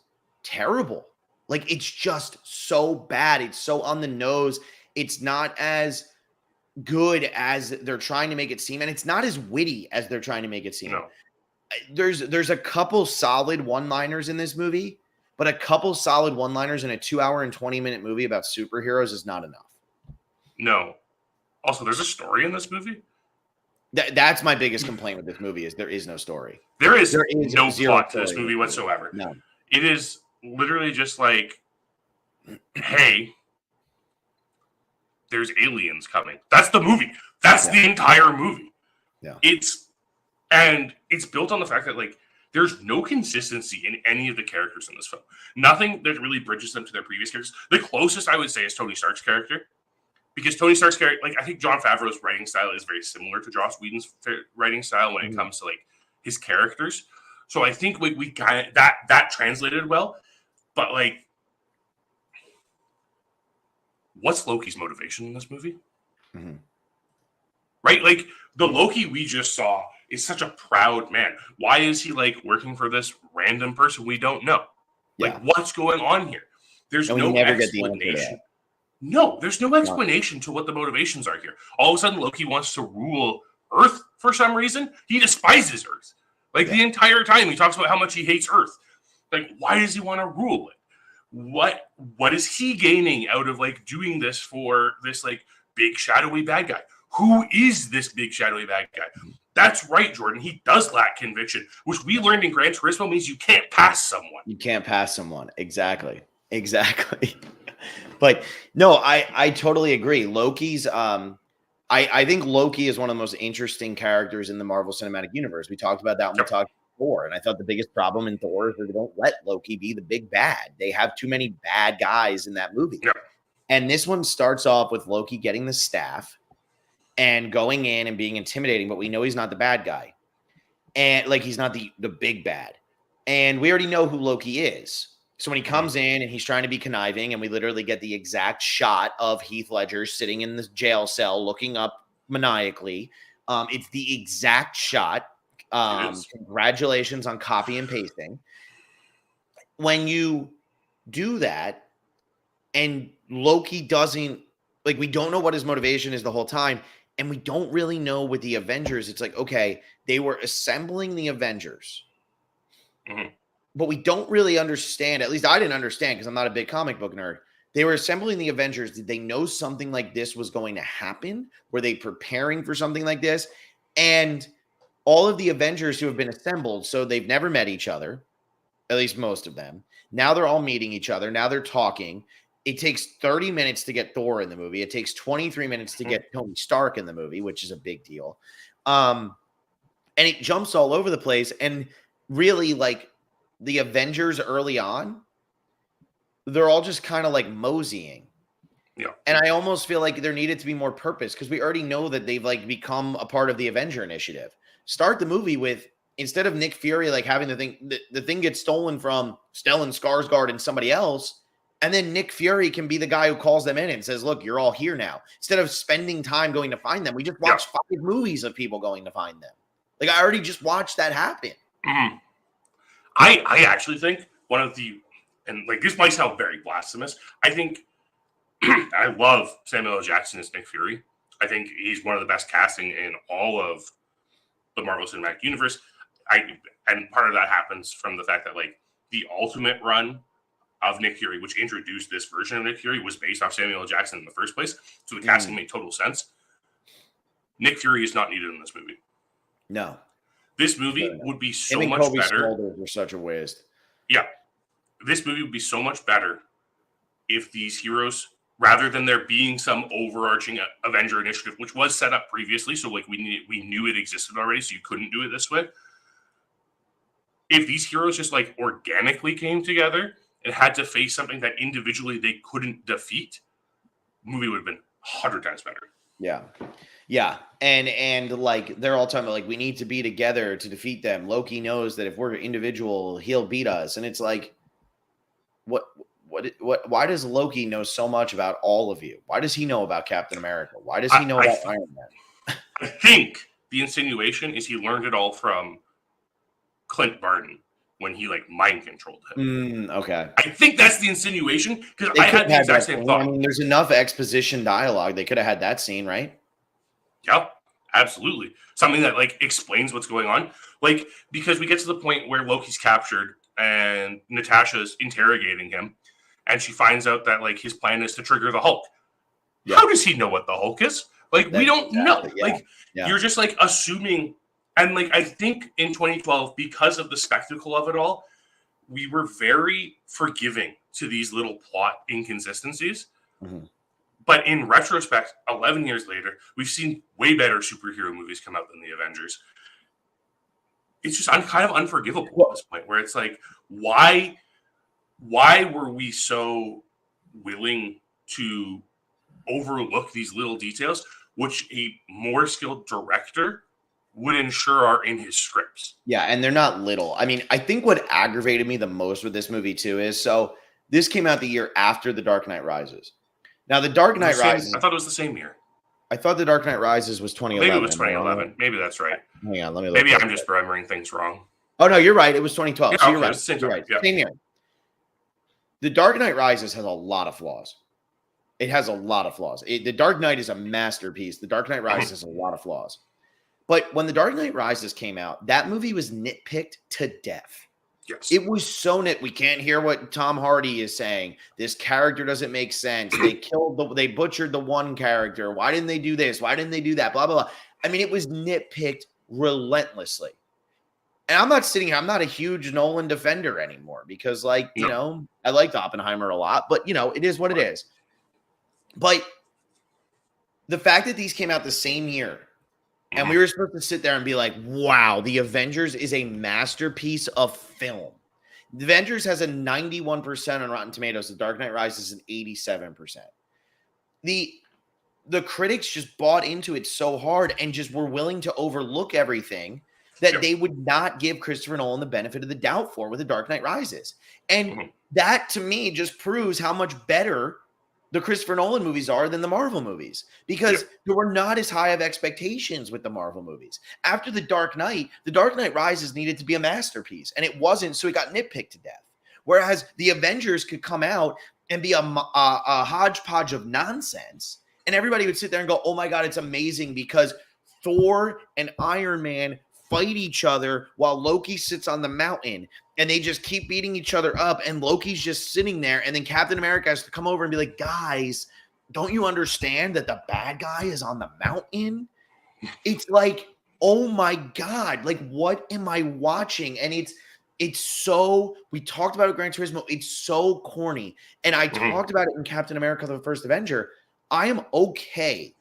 terrible. Like, it's just so bad. It's so on the nose. It's not as good as they're trying to make it seem, and it's not as witty as they're trying to make it seem. No. There's a couple solid one-liners in this movie, but a couple solid one-liners in a 2-hour and 20-minute movie about superheroes is not enough. No. Also, there's a story in this movie. That's my biggest complaint with this movie is there is no story. There is no plot to this movie story. whatsoever. No. It is literally just like, hey, there's aliens coming. That's the movie. That's the entire movie. Yeah. It's built on the fact that like there's no consistency in any of the characters in this film. Nothing that really bridges them to their previous characters. The closest I would say is Tony Stark's character. Because Tony Stark's character, like I think Jon Favreau's writing style is very similar to Joss Whedon's writing style when it comes to like his characters. So I think we kind of that translated well. But like, what's Loki's motivation in this movie? Mm-hmm. Right? Like the Loki we just saw is such a proud man. Why is he like working for this random person we don't know? Like what's going on here? There's no explanation. No, there's no explanation to what the motivations are here. All of a sudden, Loki wants to rule Earth for some reason. He despises Earth. Like the entire time, he talks about how much he hates Earth. Like, why does he want to rule it? What is he gaining out of like doing this for this like big shadowy bad guy? Who is this big shadowy bad guy? That's right, Jordan. He does lack conviction, which we learned in Gran Turismo means you can't pass someone. You can't pass someone. Exactly. But no, I totally agree. Loki's I think Loki is one of the most interesting characters in the Marvel Cinematic Universe. We talked about that when we talked Thor, and I thought the biggest problem in Thor is that they don't let Loki be the big bad. They have too many bad guys in that movie. Yeah. And this one starts off with Loki getting the staff and going in and being intimidating, but we know he's not the bad guy. And like he's not the big bad. And we already know who Loki is. So when he comes in and he's trying to be conniving, and we literally get the exact shot of Heath Ledger sitting in the jail cell looking up maniacally. It's the exact shot. Congratulations on copy and pasting. When you do that and Loki doesn't, like, we don't know what his motivation is the whole time, and we don't really know with the Avengers. It's like, okay, they were assembling the Avengers. Mm-hmm. But we don't really understand, at least I didn't understand because I'm not a big comic book nerd. They were assembling the Avengers. Did they know something like this was going to happen? Were they preparing for something like this? And all of the Avengers who have been assembled, so they've never met each other, at least most of them. Now they're all meeting each other. Now they're talking. It takes 30 minutes to get Thor in the movie. It takes 23 minutes to get Tony Stark in the movie, which is a big deal. And it jumps all over the place. And really, like, the Avengers early on, they're all just kind of like moseying. Yeah. And I almost feel like there needed to be more purpose because we already know that they've like become a part of the Avenger Initiative. Start the movie with, instead of Nick Fury like having the thing gets stolen from Stellan Skarsgård and somebody else, and then Nick Fury can be the guy who calls them in and says, look, you're all here now. Instead of spending time going to find them, we just watched 5 movies of people going to find them. Like, I already just watched that happen. Mm-hmm. I actually think one of the, and like this might sound very blasphemous, I think I love Samuel L. Jackson as Nick Fury. I think he's one of the best casting in all of the Marvel Cinematic Universe. And part of that happens from the fact that like the Ultimate run of Nick Fury, which introduced this version of Nick Fury, was based off Samuel L. Jackson in the first place. So the casting made total sense. Nick Fury is not needed in this movie. No. This movie would be so much better. Were such a waste. Yeah. This movie would be so much better if these heroes, rather than there being some overarching Avenger initiative, which was set up previously, so like we knew it existed already, so you couldn't do it this way. If these heroes just like organically came together and had to face something that individually they couldn't defeat, the movie would have been 100 times better. Yeah. Yeah. And like they're all talking about like we need to be together to defeat them. Loki knows that if we're individual, he'll beat us. And it's like, why does Loki know so much about all of you? Why does he know about Captain America? Why does he know about Iron Man? I think the insinuation is he learned it all from Clint Barton. when he like mind controlled him. Okay. I think that's the insinuation because They I could had have the had exact that same scene. thought. I mean, there's enough exposition dialogue. They could have had that scene, right? Yeah, absolutely. Something that like explains what's going on. Like, because we get to the point where Loki's captured and Natasha's interrogating him, and she finds out that like his plan is to trigger the Hulk. Yeah. How does he know what the Hulk is? Like, we don't know. Yeah. Like, Yeah. you're just like assuming. And like, I think in 2012, because of the spectacle of it all, we were very forgiving to these little plot inconsistencies. Mm-hmm. But in retrospect, 11 years later, we've seen way better superhero movies come out than the Avengers. It's just kind of unforgivable at this point, where it's like, why were we so willing to overlook these little details, which a more skilled director would ensure are in his scripts? Yeah, and they're not little. I mean, I think what aggravated me the most with this movie too is, so this came out the year after The Dark Knight Rises. Now, The Dark Knight Rises, I thought it was the same year. I thought The Dark Knight Rises was 2011. Maybe it was 2011. Maybe that's right. Hang on, let me look. Maybe I'm just remembering things wrong. Oh, no, you're right. It was 2012. Yeah, So you're okay, right. same You're time. right. Yeah. Same year. The Dark Knight Rises has a lot of flaws. It has a lot of flaws. The Dark Knight is a masterpiece. The Dark Knight Rises has a lot of flaws. But when The Dark Knight Rises came out, that movie was nitpicked to death. Yes. It was so we can't hear what Tom Hardy is saying. This character doesn't make sense. They butchered the one character. Why didn't they do this? Why didn't they do that? Blah, blah, blah. I mean, it was nitpicked relentlessly. And I'm not sitting here, I'm not a huge Nolan defender anymore because, like, you know, I liked Oppenheimer a lot, but, you know, it is what it is. But the fact that these came out the same year, and we were supposed to sit there and be like, wow, the Avengers is a masterpiece of film. The Avengers has a 91% on Rotten Tomatoes. The Dark Knight Rises an 87%. The critics just bought into it so hard and just were willing to overlook everything that they would not give Christopher Nolan the benefit of the doubt for with The Dark Knight Rises. And that, to me, just proves how much better the Christopher Nolan movies are than the Marvel movies, because there were not as high of expectations with the Marvel movies. After The Dark Knight Rises needed to be a masterpiece, and it wasn't, so it got nitpicked to death. Whereas the Avengers could come out and be a hodgepodge of nonsense, and everybody would sit there and go, oh my God, it's amazing because Thor and Iron Man fight each other while Loki sits on the mountain. And they just keep beating each other up, and Loki's just sitting there, and then Captain America has to come over and be like, guys, don't you understand that the bad guy is on the mountain? It's like, oh my God, like, what am I watching? And it's so, we talked about it, Gran Turismo, it's so corny. And I talked about it in Captain America, the First Avenger. I am okay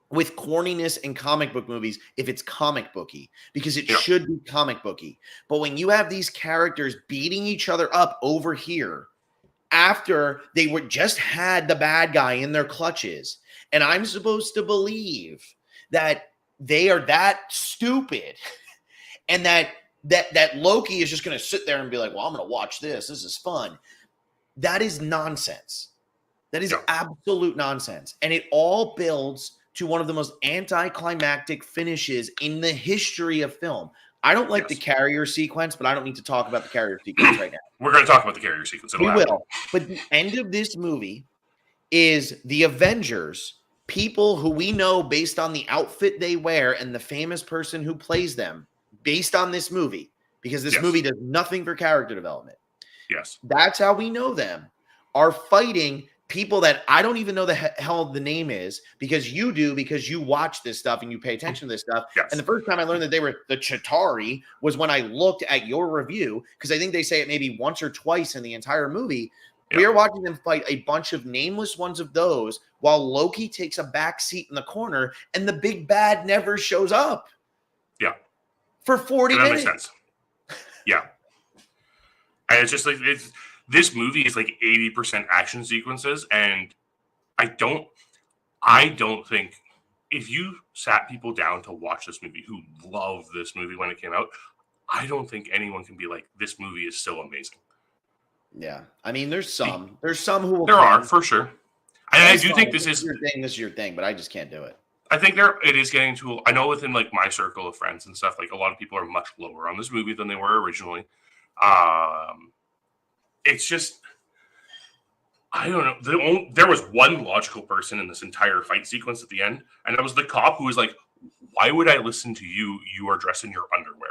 with corniness in comic book movies if it's comic booky, because it should be comic booky. But when you have these characters beating each other up over here after they were just had the bad guy in their clutches, and I'm supposed to believe that they are that stupid and that Loki is just going to sit there and be like, well, I'm going to watch this. This is fun. That is nonsense. That is absolute nonsense. And it all builds to one of the most anticlimactic finishes in the history of film. I don't like the carrier sequence, but I don't need to talk about the carrier sequence right now. We're going to talk about the carrier sequence. We will. But the end of this movie is the Avengers, people who we know based on the outfit they wear and the famous person who plays them, based on this movie, because this movie does nothing for character development. Yes. That's how we know them, are fighting people that I don't even know the hell the name is, because you do, because you watch this stuff and you pay attention to this stuff. Yes. And the first time I learned that they were the Chitauri was when I looked at your review, because I think they say it maybe once or twice in the entire movie. We are watching them fight a bunch of nameless ones of those while Loki takes a back seat in the corner and the big bad never shows up. Yeah. For 40 minutes. That makes sense. Yeah. And it's just like, this movie is like 80% action sequences, and I don't think if you sat people down to watch this movie who loved this movie when it came out, I don't think anyone can be like, this movie is so amazing. Yeah. I mean, there's some who will. There are, for sure. And I do think this is your thing, but I just can't do it. I think it is getting to, I know within like my circle of friends and stuff, like a lot of people are much lower on this movie than they were originally. It's just, I don't know. There was one logical person in this entire fight sequence at the end, and that was the cop who was like, "Why would I listen to you? You are dressed in your underwear."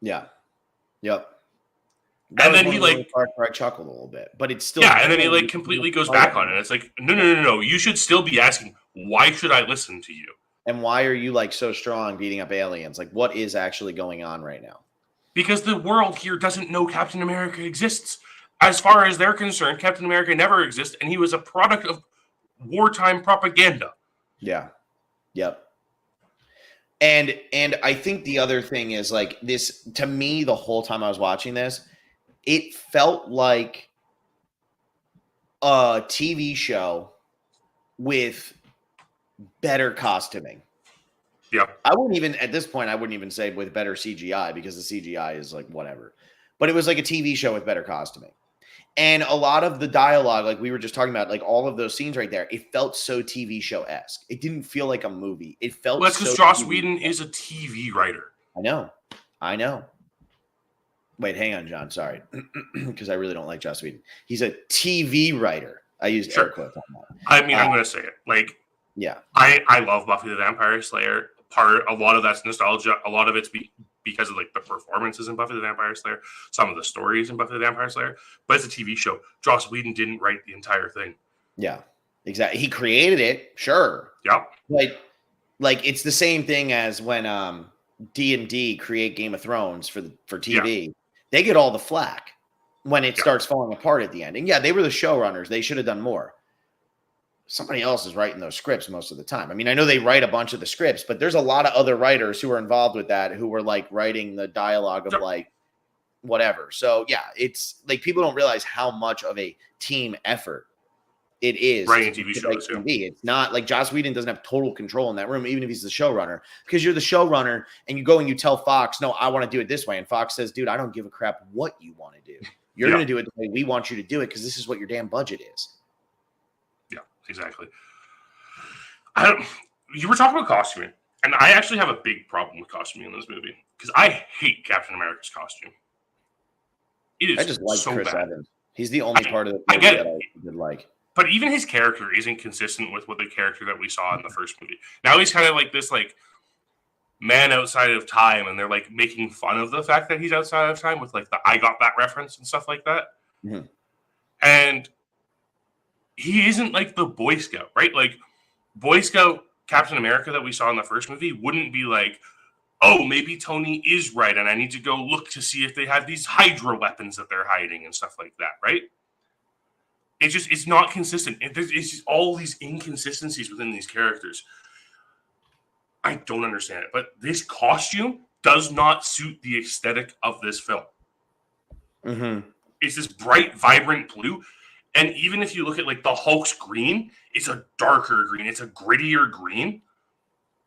Yeah. Yep. That And was then one he of the only like, parts where I chuckled a little bit, but it's still yeah, and then he dumb. like completely goes back on it. And it's like, no. You should still be asking, why should I listen to you? And why are you like so strong beating up aliens? Like, what is actually going on right now? Because the world here doesn't know Captain America exists. As far as they're concerned, Captain America never exists, and he was a product of wartime propaganda. Yeah. Yep. And I think the other thing is like this to me the whole time I was watching this, it felt like a TV show with better costuming. Yeah. I wouldn't even at this point I wouldn't even say with better CGI because the CGI is like whatever. But it was like a TV show with better costuming. And a lot of the dialogue, like we were just talking about, like all of those scenes right there, it felt so TV show-esque. It didn't feel like a movie. It felt Well, that's because so Joss TV Whedon show. is a TV writer. I know. Wait, hang on, John. Sorry. Because I really don't like Joss Whedon. He's a TV writer. I used air quotes on that. I mean, I'm going to say it. Like, yeah. I love Buffy the Vampire Slayer. A lot of that's nostalgia. A lot of it's because of like the performances in Buffy the Vampire Slayer, some of the stories in Buffy the Vampire Slayer. But it's a TV show. Joss Whedon didn't write the entire thing. Yeah, exactly. He created it, sure. Yep. Like it's the same thing as when D&D create Game of Thrones for TV. Yeah. They get all the flack when it starts falling apart at the end. And yeah, they were the showrunners. They should have done more. Somebody else is writing those scripts most of the time. I mean, I know they write a bunch of the scripts, but there's a lot of other writers who are involved with that who were like writing the dialogue of like whatever. So yeah, it's like people don't realize how much of a team effort it is writing TV shows. It's not like Joss Whedon doesn't have total control in that room, even if he's the showrunner, because you're the showrunner and you go and you tell Fox, no, I want to do it this way. And Fox says, dude, I don't give a crap what you want to do. You're going to do it the way we want you to do it because this is what your damn budget is. Yeah, exactly. You were talking about costuming, and I actually have a big problem with costuming in this movie because I hate Captain America's costume. It is I just like so Chris bad. Evans. He's the only part of the movie that I did like. But even his character isn't consistent with what the character that we saw in the first movie. Now he's kind of like this like man outside of time, and they're like making fun of the fact that he's outside of time with like the I got that reference and stuff like that. Mm-hmm. And he isn't like the Boy Scout, right? Like Boy Scout Captain America that we saw in the first movie wouldn't be like, oh, maybe Tony is right, and I need to go look to see if they have these Hydra weapons that they're hiding and stuff like that, right? It's not consistent. It's just all these inconsistencies within these characters. I don't understand it, but this costume does not suit the aesthetic of this film. Mm-hmm. It's this bright, vibrant blue. And even if you look at like the Hulk's green, it's a darker green. It's a grittier green.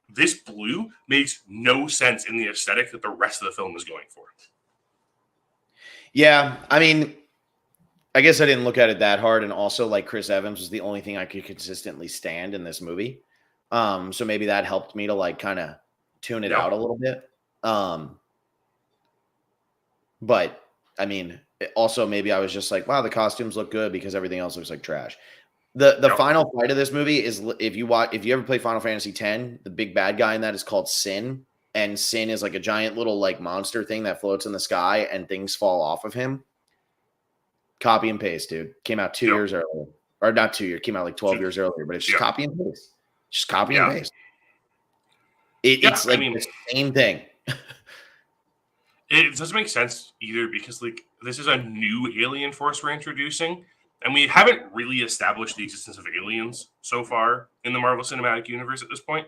This blue makes no sense in the aesthetic that the rest of the film is going for. Yeah, I mean, I guess I didn't look at it that hard. And also, like, Chris Evans was the only thing I could consistently stand in this movie. So maybe that helped me to like kind of tune it out a little bit. But I mean, also maybe I was just like, wow, the costumes look good because everything else looks like trash. The final fight of this movie is if you ever play Final Fantasy X, the big bad guy in that is called Sin. And Sin is like a giant little like monster thing that floats in the sky and things fall off of him. Copy and paste, dude. Came out 2 years earlier. Or not 2 years, came out like 12 years earlier, but it's just copy and paste. Just copy and paste. It's like the same thing. It doesn't make sense either because like this is a new alien force we're introducing, and we haven't really established the existence of aliens so far in the Marvel Cinematic Universe at this point.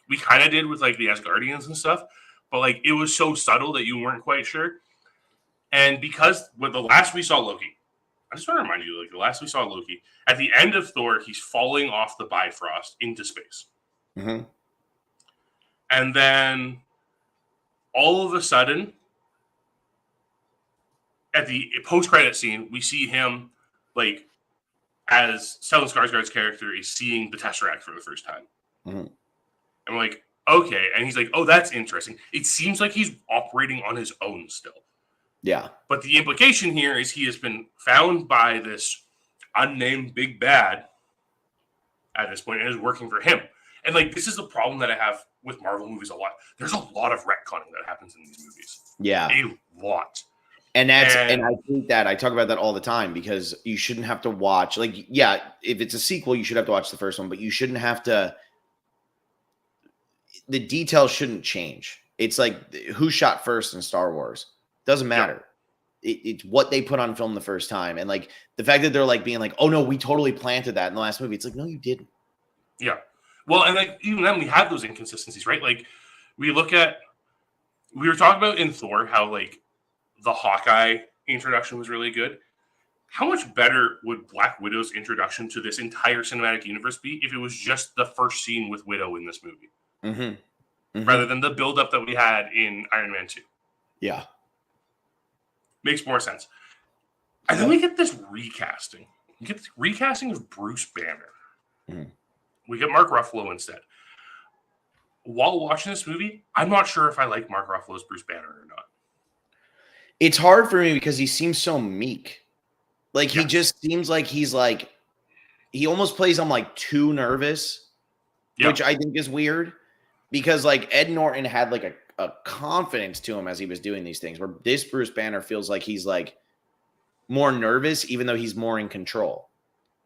We kind of did with like the Asgardians and stuff, but like it was so subtle that you weren't quite sure. And because with the last we saw Loki, I just want to remind you, like the last we saw Loki, at the end of Thor, he's falling off the Bifrost into space. Mm-hmm. And then all of a sudden, at the post-credit scene, we see him like as Stellan Skarsgård's character is seeing the Tesseract for the first time. Mm-hmm. And we're like, okay. And he's like, oh, that's interesting. It seems like he's operating on his own still. Yeah. But the implication here is he has been found by this unnamed big bad at this point and is working for him. And like, this is the problem that I have with Marvel movies a lot. There's a lot of retconning that happens in these movies. Yeah. A lot. And I think that I talk about that all the time, because you shouldn't have to watch, like, yeah, if it's a sequel, you should have to watch the first one, but you shouldn't have to, the details shouldn't change. It's like who shot first in Star Wars. Doesn't matter. It's what they put on film the first time. And like the fact that they're like being like, oh no, we totally planted that in the last movie. It's like, no, you didn't. Yeah. Well, and like even then we have those inconsistencies, right? Like we were talking about in Thor how like the Hawkeye introduction was really good. How much better would Black Widow's introduction to this entire cinematic universe be if it was just the first scene with Widow in this movie? Rather than the buildup that we had in Iron Man 2. Yeah. Makes more sense. And then we get this recasting. We get the recasting of Bruce Banner. We get Mark Ruffalo instead. While watching this movie, I'm not sure if I like Mark Ruffalo's Bruce Banner or not. It's hard for me because he seems so meek. Like, he just seems like he's like, he almost plays him like too nervous, which I think is weird, because like Ed Norton had like a confidence to him as he was doing these things, where this Bruce Banner feels like he's like more nervous, even though he's more in control.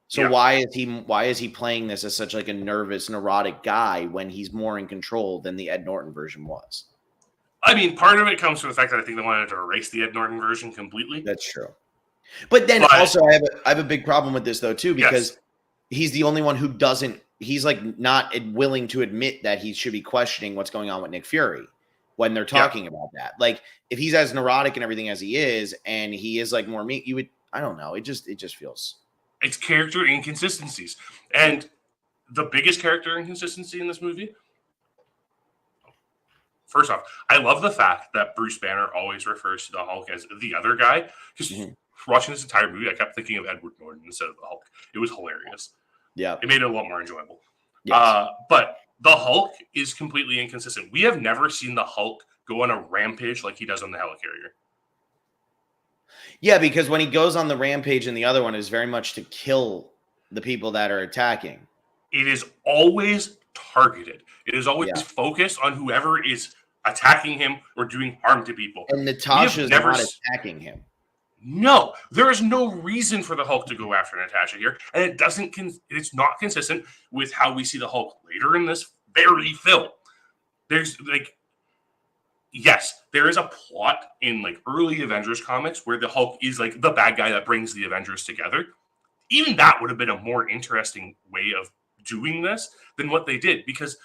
So why is he playing this as such like a nervous, neurotic guy when he's more in control than the Ed Norton version was? I mean, part of it comes from the fact that I think they wanted to erase the Ed Norton version completely. That's true. But then also I have a big problem with this though too, because he's the only one who doesn't, he's like not willing to admit that he should be questioning what's going on with Nick Fury when they're talking about that. Like if he's as neurotic and everything as he is, and he is like more meek, you would, I don't know. It just feels. It's character inconsistencies. And the biggest character inconsistency in this movie, first off, I love the fact that Bruce Banner always refers to the Hulk as the other guy. Because watching this entire movie, I kept thinking of Edward Norton instead of the Hulk. It was hilarious. Yeah. It made it a lot more enjoyable. Yes. But the Hulk is completely inconsistent. We have never seen the Hulk go on a rampage like he does on the helicarrier. Yeah, because when he goes on the rampage in the other one, is very much to kill the people that are attacking. It is always targeted. It is always focused on whoever is attacking him or doing harm to people. And Natasha's not attacking him. No, there is no reason for the Hulk to go after Natasha here, and it's not consistent with how we see the Hulk later in this very film. There's like, yes, there is a plot in like early Avengers comics where the Hulk is like the bad guy that brings the Avengers together. Even that would have been a more interesting way of doing this than what they did, because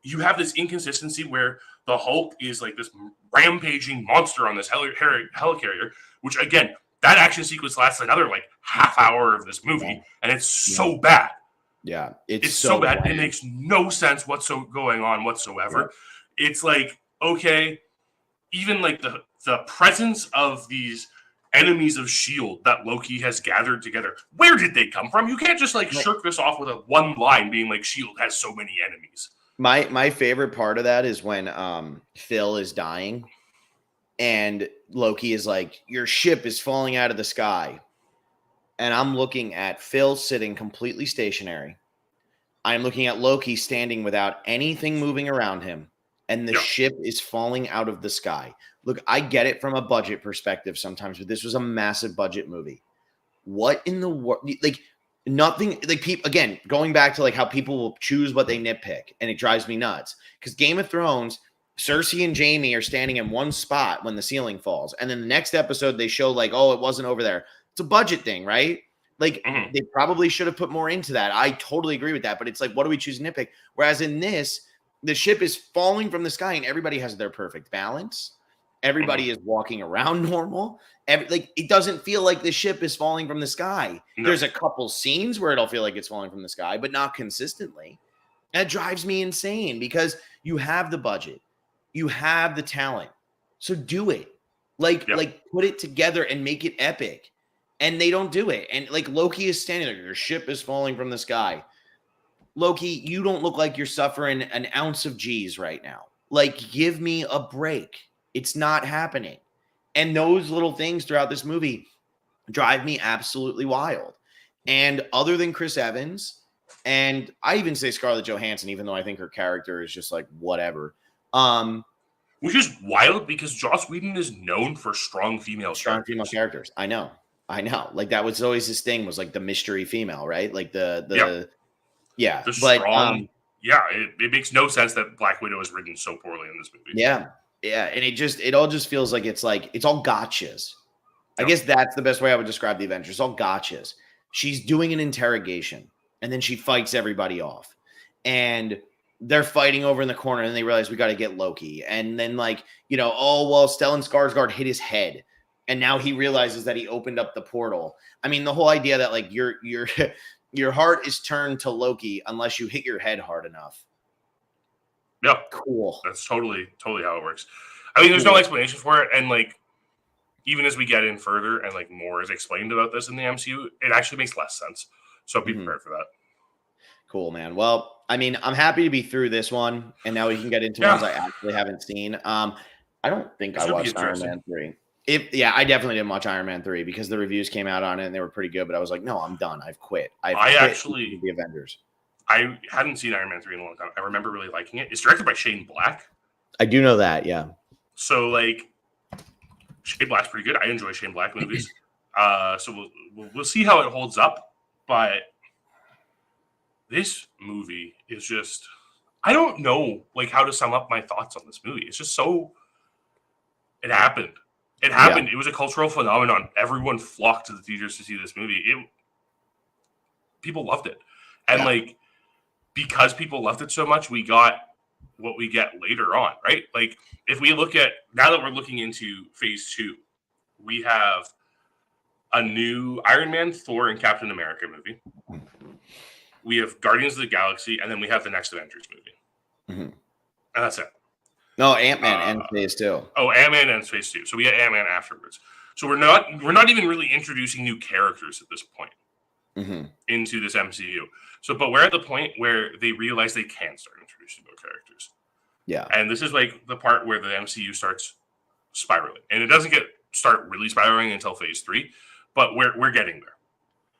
you have this inconsistency where the Hulk is like this rampaging monster on this helicarrier, which again, that action sequence lasts another like half hour of this movie, and it's so bad. Yeah, it's so bad. It makes no sense what's going on whatsoever. Yeah. It's like, okay, even like the presence of these enemies of S.H.I.E.L.D. that Loki has gathered together, where did they come from? You can't just like shirk this off with a one line being like S.H.I.E.L.D. has so many enemies. My favorite part of that is when Phil is dying and Loki is like, your ship is falling out of the sky. And I'm looking at Phil sitting completely stationary. I'm looking at Loki standing without anything moving around him. And the ship is falling out of the sky. Look, I get it from a budget perspective sometimes, but this was a massive budget movie. What in the world? Like, nothing, like, people, again, going back to like how people will choose what they nitpick, and it drives me nuts. Because Game of Thrones, Cersei and Jaime are standing in one spot when the ceiling falls. And then the next episode, they show like, oh, it wasn't over there. It's a budget thing, right? Like, they probably should have put more into that. I totally agree with that. But it's like, what do we choose to nitpick? Whereas in this, the ship is falling from the sky and everybody has their perfect balance. Everybody is walking around normal. Like, it doesn't feel like the ship is falling from the sky. No. There's a couple scenes where it'll feel like it's falling from the sky, but not consistently. That drives me insane, because you have the budget. You have the talent. So do it. Like put it together and make it epic. And they don't do it. And like, Loki is standing there, your ship is falling from the sky. Loki, you don't look like you're suffering an ounce of G's right now. Like, give me a break. It's not happening. And those little things throughout this movie drive me absolutely wild. And other than Chris Evans, and I even say Scarlett Johansson, even though I think her character is just like whatever. Which is wild because Joss Whedon is known for strong female characters. I know. Like that was always his thing, was like the mystery female, right? Like the strong. It makes no sense that Black Widow is written so poorly in this movie. Yeah. And it all just feels like it's all gotchas. I guess that's the best way I would describe the Avengers. All gotchas. She's doing an interrogation and then she fights everybody off. And they're fighting over in the corner and they realize we got to get Loki. And then Stellan Skarsgård hit his head. And now he realizes that he opened up the portal. I mean, the whole idea that like your heart is turned to Loki unless you hit your head hard enough. Yeah. Cool. That's totally how it works. I mean, there's no explanation for it. And like, even as we get in further and like more is explained about this in the MCU, it actually makes less sense. So be prepared for that. Cool, man. Well, I mean, I'm happy to be through this one. And now we can get into ones I actually haven't seen. I don't think I watched Iron Man 3. I definitely didn't watch Iron Man 3 because the reviews came out on it and they were pretty good. But I was like, no, I'm done. I've quit. I actually the Avengers. I hadn't seen Iron Man 3 in a long time. I remember really liking it. It's directed by Shane Black. I do know that, yeah. So, like, Shane Black's pretty good. I enjoy Shane Black movies. So we'll see how it holds up. But this movie is just... I don't know, like, how to sum up my thoughts on this movie. It's just so... It happened. It happened. Yeah. It was a cultural phenomenon. Everyone flocked to the theaters to see this movie. People loved it. And, like... Because people loved it so much, we got what we get later on, right? Like, if we look at, now that we're looking into phase 2, we have a new Iron Man, Thor, and Captain America movie. We have Guardians of the Galaxy, and then we have the next Avengers movie. And that's it. No, Ant-Man ends phase 2. Oh, Ant-Man ends phase 2. So we get Ant-Man afterwards. So we're not even really introducing new characters at this point into this MCU. So, but we're at the point where they realize they can start introducing new characters. Yeah. And this is like the part where the MCU starts spiraling. And it doesn't start really spiraling until phase 3, but we're getting there.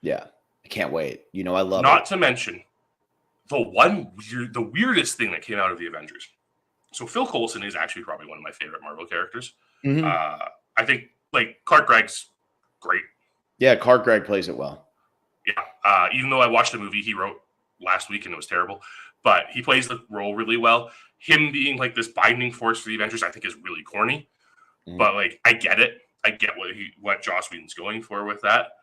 Yeah. I can't wait. I love it. Not to mention the weirdest thing that came out of the Avengers. So Phil Coulson is actually probably one of my favorite Marvel characters. I think like Clark Gregg's great. Yeah, Clark Gregg plays it well. Yeah, even though I watched the movie he wrote last week and it was terrible, but he plays the role really well. Him being like this binding force for the Avengers, I think is really corny, but like I get it. I get what Joss Whedon's going for with that.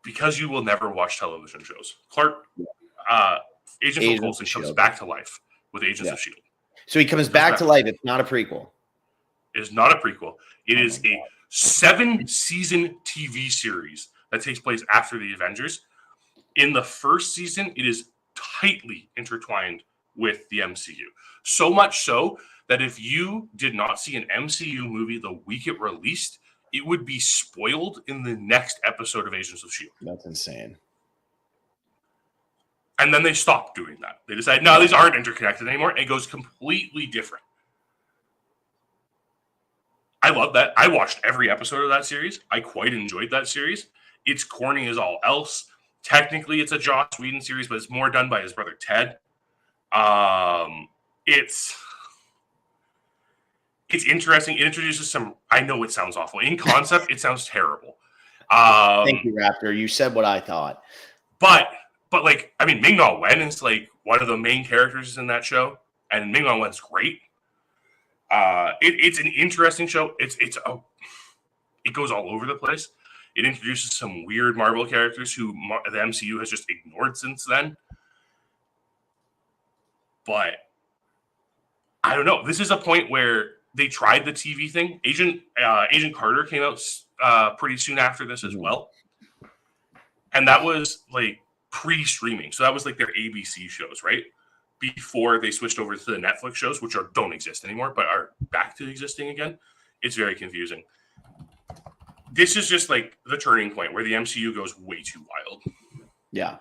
Because you will never watch television shows. Agent Phil Coulson comes back to life with Agents of S.H.I.E.L.D. So he comes back to life. It's not a prequel. It is not a prequel. It is a 7-season TV series that takes place after the Avengers. In the first season, it is tightly intertwined with the MCU. So much so that if you did not see an MCU movie the week it released, it would be spoiled in the next episode of Agents of S.H.I.E.L.D. That's insane. And then they stopped doing that. They decided, no, these aren't interconnected anymore. It goes completely different. I love that. I watched every episode of that series. I quite enjoyed that series. It's corny as all else. Technically, it's a Joss Whedon series, but it's more done by his brother Ted. It's interesting. It introduces some. I know it sounds awful. In concept, it sounds terrible. Thank you, Raptor. You said what I thought. But like, I mean, Ming-Na Wen is like one of the main characters in that show, and Ming-Na Wen's great. It's an interesting show. It goes all over the place. It introduces some weird Marvel characters who the MCU has just ignored since then. But I don't know. This is a point where they tried the TV thing. Agent Carter came out pretty soon after this as well, and that was like pre-streaming. So that was like their ABC shows, right? Before they switched over to the Netflix shows, which don't exist anymore, but are back to existing again. It's very confusing. This is just like the turning point where the MCU goes way too wild. Yeah.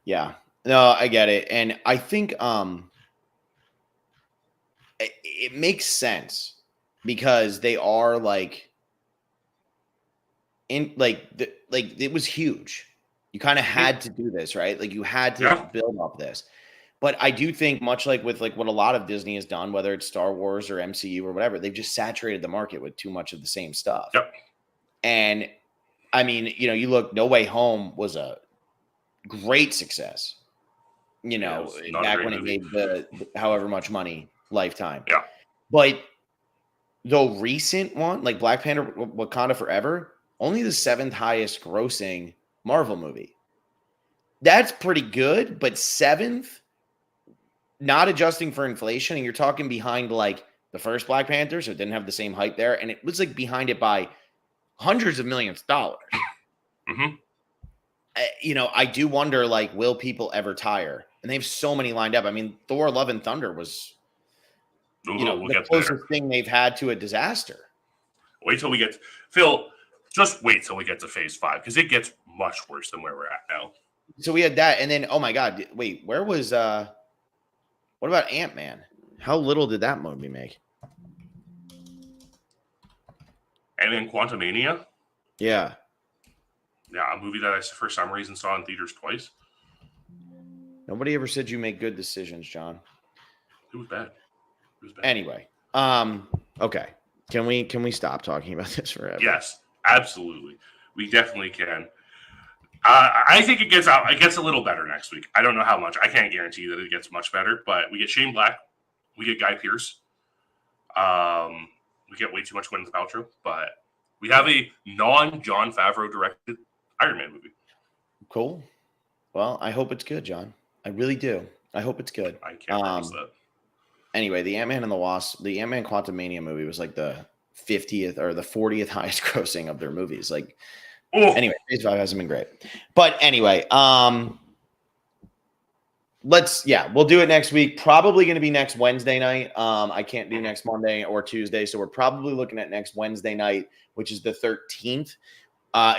Yeah. No, I get it. And I think it makes sense because they are like it was huge. You kind of had to do this, right? Like you had to Yeah. build up this. But I do think much like with like what a lot of Disney has done, whether it's Star Wars or MCU or whatever, they've just saturated the market with too much of the same stuff. Yep. And I mean, you look, No Way Home was a great success. Yeah, it was not a Back great when it movie. made the however much money lifetime. Yeah. But the recent one, like Black Panther Wakanda Forever, only the 7th highest grossing Marvel movie. That's pretty good, but 7th, not adjusting for inflation, and you're talking behind like the first Black Panther, so it didn't have the same hype there, and it was like behind it by hundreds of millions of dollars. Mm-hmm. I do wonder, like, will people ever tire? And they have so many lined up. I mean, Thor: Love and Thunder was, We'll the get closest there. thing they've had to a disaster. Wait till we get Phil. Just wait till we get to Phase 5 because it gets much worse than where we're at now. So we had that, and then oh my god, wait, where was what about Ant-Man? How little did that movie make? And then Quantumania. Yeah. Yeah, a movie that I for some reason saw in theaters twice. Nobody ever said you make good decisions, John. It was bad. Anyway, okay. Can we stop talking about this forever? Yes, absolutely. We definitely can. I think it gets out. It gets a little better next week. I don't know how much. I can't guarantee that it gets much better, but we get Shane Black, we get Guy Pearce. We get way too much Gwyneth Paltrow, but we have a non-Jon Favreau directed Iron Man movie. Cool. Well, I hope it's good, John. I really do. I hope it's good. I can't promise that. Anyway, the Ant-Man and the Wasp, the Ant-Man Quantumania movie was like the 50th or the 40th highest grossing of their movies. Like, anyway, Phase 5 hasn't been great. But anyway, we'll do it next week. Probably going to be next Wednesday night. I can't do next Monday or Tuesday, so we're probably looking at next Wednesday night, which is the 13th.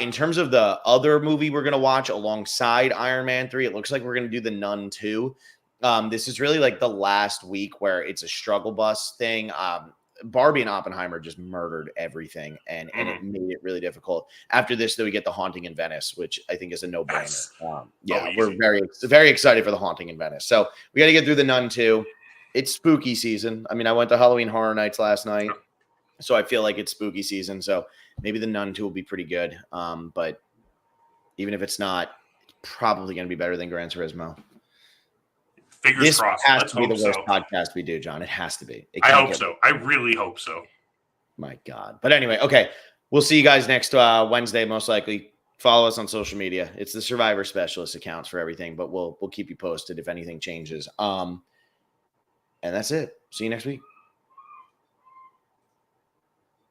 In terms of the other movie we're going to watch alongside Iron Man 3, it looks like we're going to do The Nun 2. This is really like the last week where it's a struggle bus thing. Barbie and Oppenheimer just murdered everything, and it made it really difficult. After this, though, we get The Haunting in Venice, which I think is a no-brainer. We're very, very excited for The Haunting in Venice. So we got to get through The Nun 2. It's spooky season. I mean, I went to Halloween Horror Nights last night, so I feel like it's spooky season. So maybe The Nun 2 will be pretty good. But even if it's not, it's probably going to be better than Gran Turismo. Fingers crossed. Has to be the worst podcast we do, John. It has to be. I hope so. I really hope so. My God. But anyway, okay. We'll see you guys next Wednesday, most likely. Follow us on social media. It's the Survivor Specialist accounts for everything, but we'll keep you posted if anything changes. And that's it. See you next week.